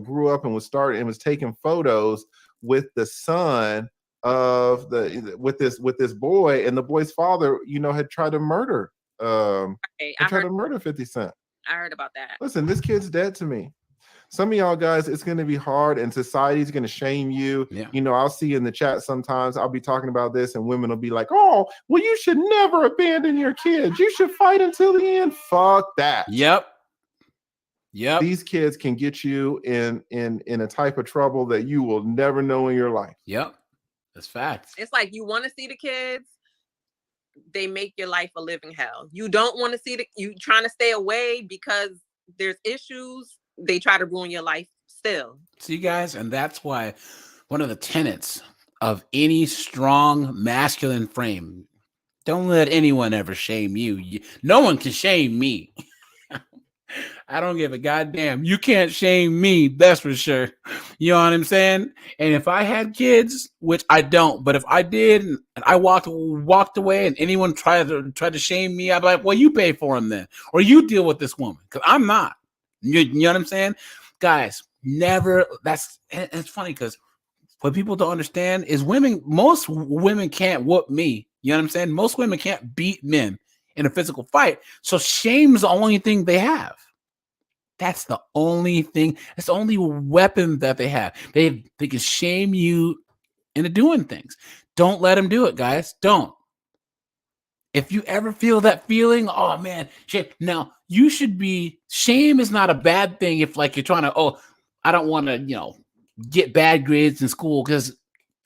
grew up and was taking photos with the son of with this boy, and the boy's father, had tried to murder tried to murder 50 Cent. I heard about that. Listen, this kid's dead to me. Some of y'all guys, it's going to be hard, and society's going to shame you. Yeah. I'll see in the chat sometimes, I'll be talking about this, and women will be like, "Oh, well, you should never abandon your kids. You should fight until the end." Fuck that. Yep. These kids can get you in a type of trouble that you will never know in your life. Yep. That's facts. It's like, you want to see the kids, they make your life a living hell. You don't want to see you trying to stay away because there's issues. They try to ruin your life still. See, guys, and that's why one of the tenets of any strong masculine frame, don't let anyone ever shame you. No one can shame me. I don't give a goddamn. You can't shame me, that's for sure. You know what I'm saying? And if I had kids, which I don't, but if I did and I walked away and anyone tried to shame me, I'd be like, "Well, you pay for them then, or you deal with this woman," because I'm not. You know what I'm saying? Guys, never. It's funny because what people don't understand is most women can't whoop me. You know what I'm saying? Most women can't beat men in a physical fight. So shame's the only thing they have. That's the only thing. It's the only weapon that they have. They can shame you into doing things. Don't let them do it, guys. Don't. If you ever feel that feeling, oh man, shame. Now you should be. Shame is not a bad thing. If like you're trying to, I don't want to, get bad grades in school because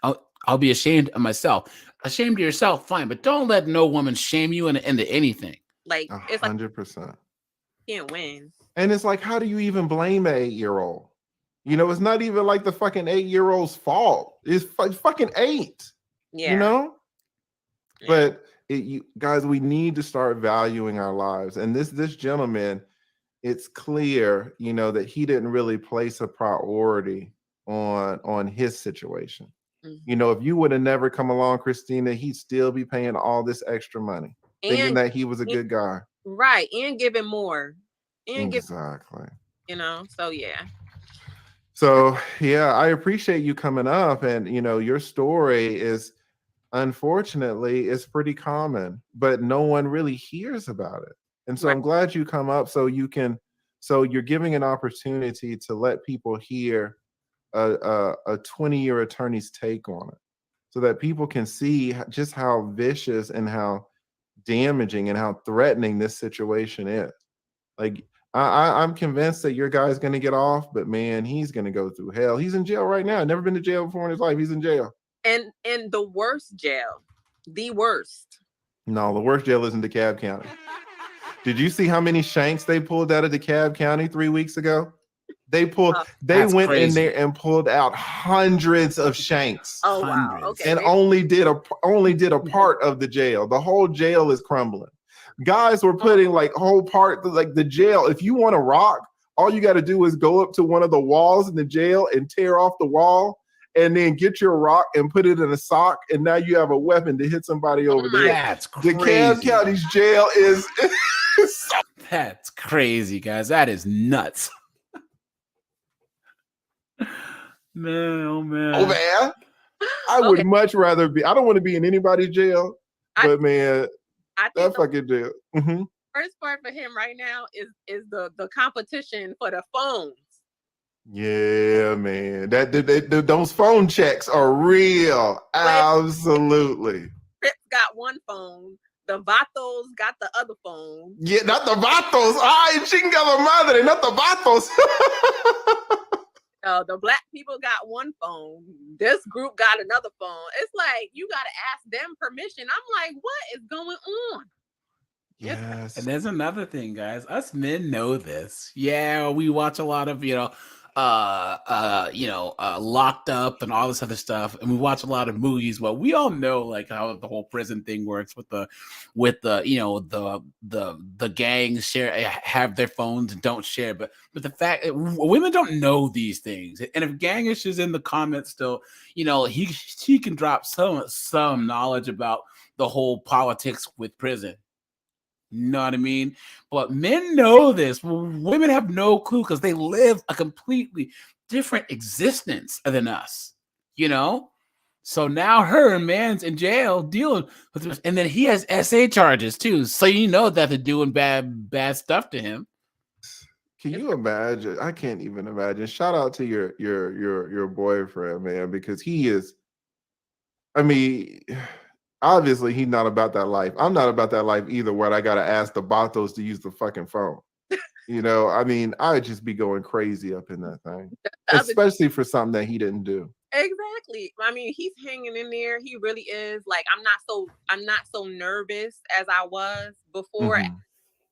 I'll be ashamed of myself. Ashamed of yourself, fine, but don't let no woman shame you into anything. Like, it's like 100%. You can't win. And it's like, how do you even blame an 8-year-old? It's not even like the fucking 8-year-old's fault. It's fucking 8. Yeah. Yeah. Yeah. But guys, we need to start valuing our lives. And this gentleman, it's clear, that he didn't really place a priority on his situation. Mhm. If you would have never come along, Christina, he'd still be paying all this extra money, thinking that he was a good guy. Right. And giving more. And Exactly. So yeah. So yeah, I appreciate you coming up, and your story is, unfortunately, it's pretty common, but no one really hears about it. And so I'm glad you come up so you're giving an opportunity to let people hear a 20-year attorney's take on it, so that people can see just how vicious and how damaging and how threatening this situation is. Like, I'm convinced that your guy's going to get off, but man, he's going to go through hell. He's in jail right now. Never been to jail before in his life. He's in jail. And the worst jail. The worst. No, the worst jail is in DeKalb County. Did you see how many shanks they pulled out of DeKalb County 3 weeks ago? They went crazy. in there and pulled out hundreds of shanks. Oh Hundreds. wow. Okay. And only did a part of the jail. The whole jail is crumbling. Guys were putting like whole part, like the jail. If you want to rock, All you got to do is go up to one of the walls in the jail and tear off the wall, and then get your rock and put it in a sock, and now you have a weapon to hit somebody over the head. That's crazy. DeKalb County's jail is That's crazy, guys. That is nuts. Man, oh man. Oh man. I would much rather be. I don't want to be in anybody's jail, but man, I think that fucking jail. First part for him right now is the competition for the phones. Yeah, man. Those phone checks are real. Absolutely. Crips got one phone. The Vatos got the other phone. Yeah, not the Vatos. Ay, chingada madre, not the Vatos. The black people got one phone. This group got another phone. It's like you gotta ask them permission. I'm like, what is going on? Yes. And there's another thing, guys. Us men know this. Yeah, we watch a lot of, Locked Up and all this other stuff, and we watch a lot of movies. Well, we all know like how the whole prison thing works with the gangs have their phones and don't share. But the fact that women don't know these things, and if Gangish is in the comments still, he can drop some knowledge about the whole politics with prison. You know what I mean? But men know this. Women have no clue because they live a completely different existence than us, So now her man's in jail dealing with this, and then he has SA charges too. So that they're doing bad stuff to him. Can you imagine? I can't even imagine. Shout out to your boyfriend, man, because he is. I mean, obviously he's not about that life. I'm not about that life either, where I gotta ask the Batos to use the fucking phone. I mean, I'd just be going crazy up in that thing, especially for something that he didn't do. Exactly. I mean, he's hanging in there. He really is. Like, I'm not so nervous as I was before,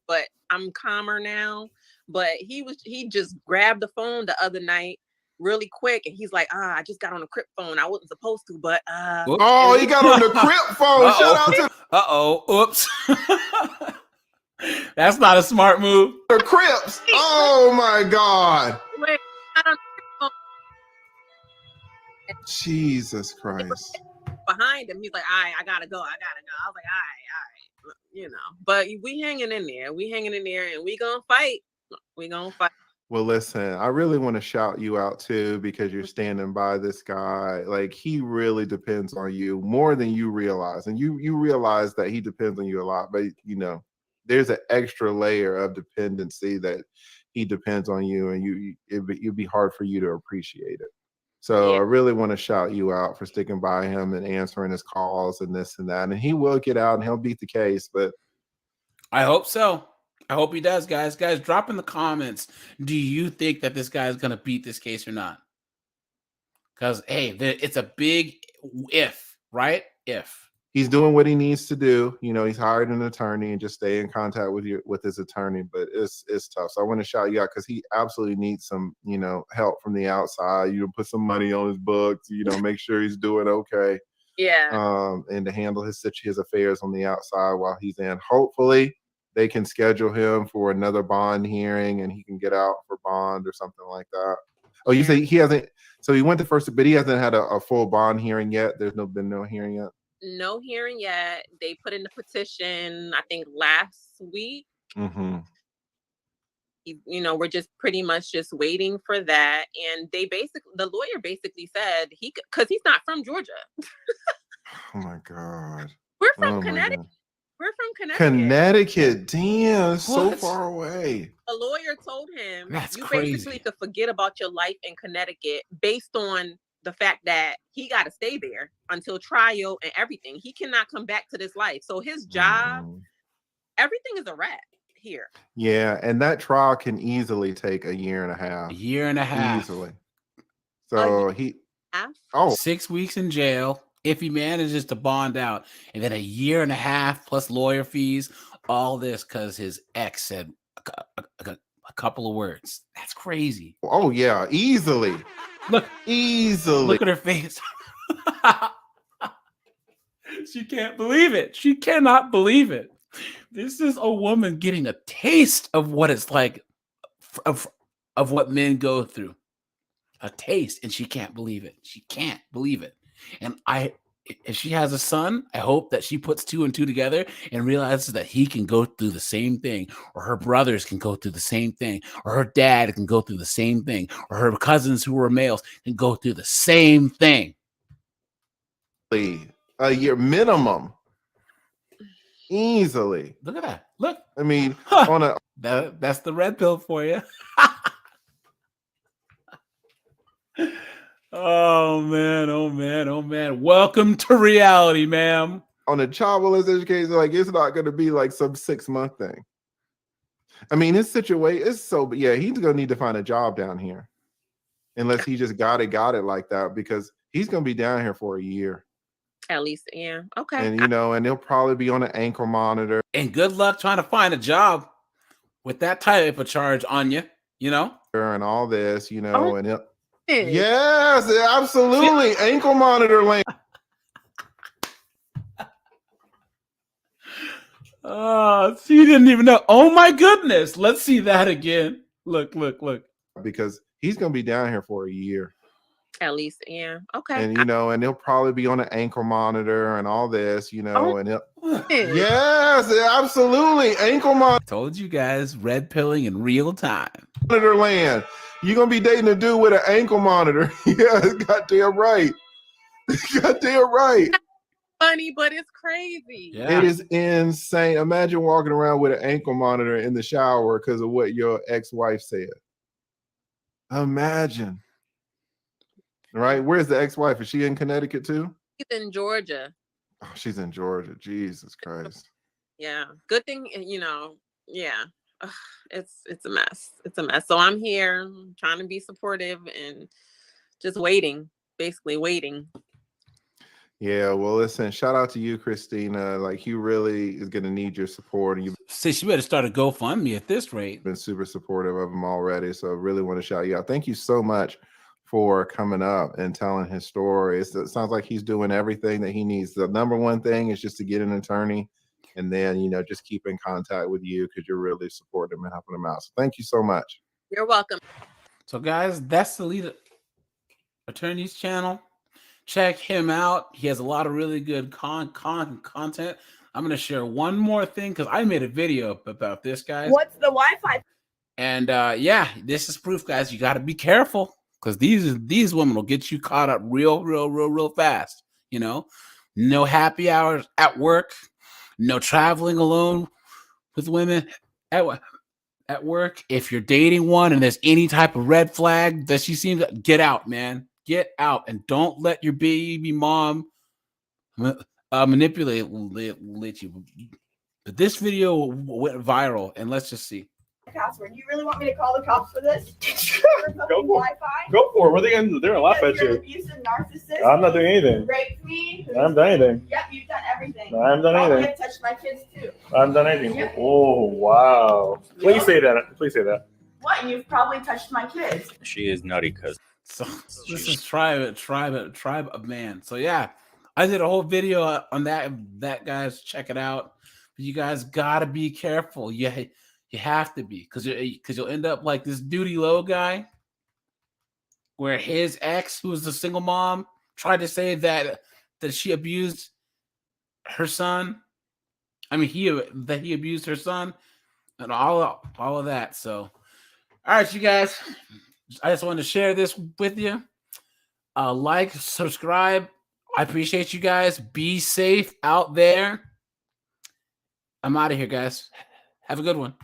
but I'm calmer now. But he just grabbed the phone the other night really quick, and he's like, I just got on a Crip phone. I wasn't supposed to, but oh, he got on the Crip phone. Shout out to oops. That's not a smart move. The Crips. Oh my God. Wait, Jesus Christ. Behind him, he's like, all right, I gotta go. I was like, all right. But we hanging in there. And we gonna fight. Well, listen, I really want to shout you out too, because you're standing by this guy. Like, he really depends on you more than you realize. And you realize that he depends on you a lot, but there's an extra layer of dependency that he depends on you, and it'd be hard for you to appreciate it. So I really want to shout you out for sticking by him and answering his calls and this and that. And he will get out and he'll beat the case, but I hope so. I hope he does, guys. Guys, drop in the comments. Do you think that this guy is going to beat this case or not? Because, hey, it's a big if, right? If. He's doing what he needs to do. He's hired an attorney and just stay in contact with his attorney, but it's tough. So I want to shout you out because he absolutely needs some, help from the outside. Put some money on his books, make sure he's doing okay. Yeah. And to handle his affairs on the outside while he's in. Hopefully they can schedule him for another bond hearing and he can get out for bond or something like that. Oh, you say he hasn't, so he went to first, but he hasn't had a full bond hearing yet. There's been no hearing yet. No hearing yet. They put in the petition, I think, last week. Mm-hmm. We're just pretty much just waiting for that. And the lawyer basically said because he's not from Georgia. Oh my God. We're from Connecticut. We're from Connecticut. Damn, so far away. The lawyer told him, that's you crazy. Basically could forget about your life in Connecticut based on the fact that he got to stay there until trial and everything. He cannot come back to this life. So his job, everything is a wrap here. Yeah, and that trial can easily take a year and a half. A year and a half. Easily. So 6 weeks in jail if he manages to bond out, and then a year and a half plus lawyer fees, all this because his ex said a couple of words. That's crazy. Oh yeah, easily. Easily. Look at her face. She can't believe it. She cannot believe it. This is a woman getting a taste of what it's like of what men go through. A taste, and she can't believe it. She can't believe it. And if she has a son, I hope that she puts 2 and 2 together and realizes that he can go through the same thing, or her brothers can go through the same thing, or her dad can go through the same thing, or her cousins who are males can go through the same thing. A year minimum. Easily. Look at that. Look. I mean, that's the red pill for you. Oh man, oh man, oh man. Welcome to reality, ma'am. On a child molestation education, like it's not gonna be like some 6-month thing. I mean, his situation is so, yeah, he's gonna need to find a job down here. Unless he just got it like that, because he's gonna be down here for a year. At least, yeah. Okay. And and he'll probably be on an ankle monitor. And good luck trying to find a job with that type of charge on you, and all this, and he'll, Hey. yes, absolutely. Ankle monitor land. Oh, she didn't even know. Oh my goodness. Let's see that again. Look. Because he's gonna be down here for a year. At least, yeah. Okay. And and he'll probably be on an ankle monitor and all this, and he'll, Hey. yes, absolutely. Ankle monitor. Told you guys, red pilling in real time. Monitor land. You're gonna be dating a dude with an ankle monitor. Yeah, goddamn right. Goddamn right. Funny, but it's crazy. Yeah. It is insane. Imagine walking around with an ankle monitor in the shower because of what your ex-wife said. Imagine. Right? Where's the ex-wife? Is she in Connecticut too? She's in Georgia. Oh, she's in Georgia. Jesus Christ. Yeah. Good thing, yeah. Ugh, it's a mess. It's a mess. So I'm here trying to be supportive and just waiting, basically waiting. Yeah, well, listen, shout out to you, Christina. Like, he really is going to need your support. And you've Sis, you better start a GoFundMe at this rate. been super supportive of him already. So I really want to shout you out. Thank you so much for coming up and telling his story. It sounds like he's doing everything that he needs. The number one thing is just to get an attorney and then, just keep in contact with you because you're really supporting him and helping him out. So thank you so much. You're welcome. So, guys, that's the lead attorney's channel. Check him out. He has a lot of really good content. I'm going to share one more thing because I made a video about this, guys. What's the Wi-Fi? And yeah, this is proof, guys. You got to be careful because these women will get you caught up real fast. No happy hours at work. No traveling alone with women at work. If you're dating one and there's any type of red flag that she seems, get out, man. Get out and don't let your baby mom manipulate you. But this video went viral, and let's just see. Password. You really want me to call the cops for this? Go for it. Wi-Fi? Go for it. What are they gonna do? They're gonna laugh at You're an you. abusive narcissist. I'm not doing anything. Raped me. I haven't done anything. Yep, you've done everything. I haven't done Probably anything. have touched my kids too. I haven't done anything. Yeah. Oh wow! Please say that. Please say that. What? And you've probably touched my kids. She is nutty because So this is tribe of man. So yeah, I did a whole video on that guys. Check it out. But you guys gotta be careful. You have to be because you'll end up like this Duty Low guy, where his ex, who was a single mom, tried to say that she abused her son. I mean, he abused her son, and all of that. So, all right, you guys. I just wanted to share this with you. Like, subscribe. I appreciate you guys. Be safe out there. I'm out of here, guys. Have a good one.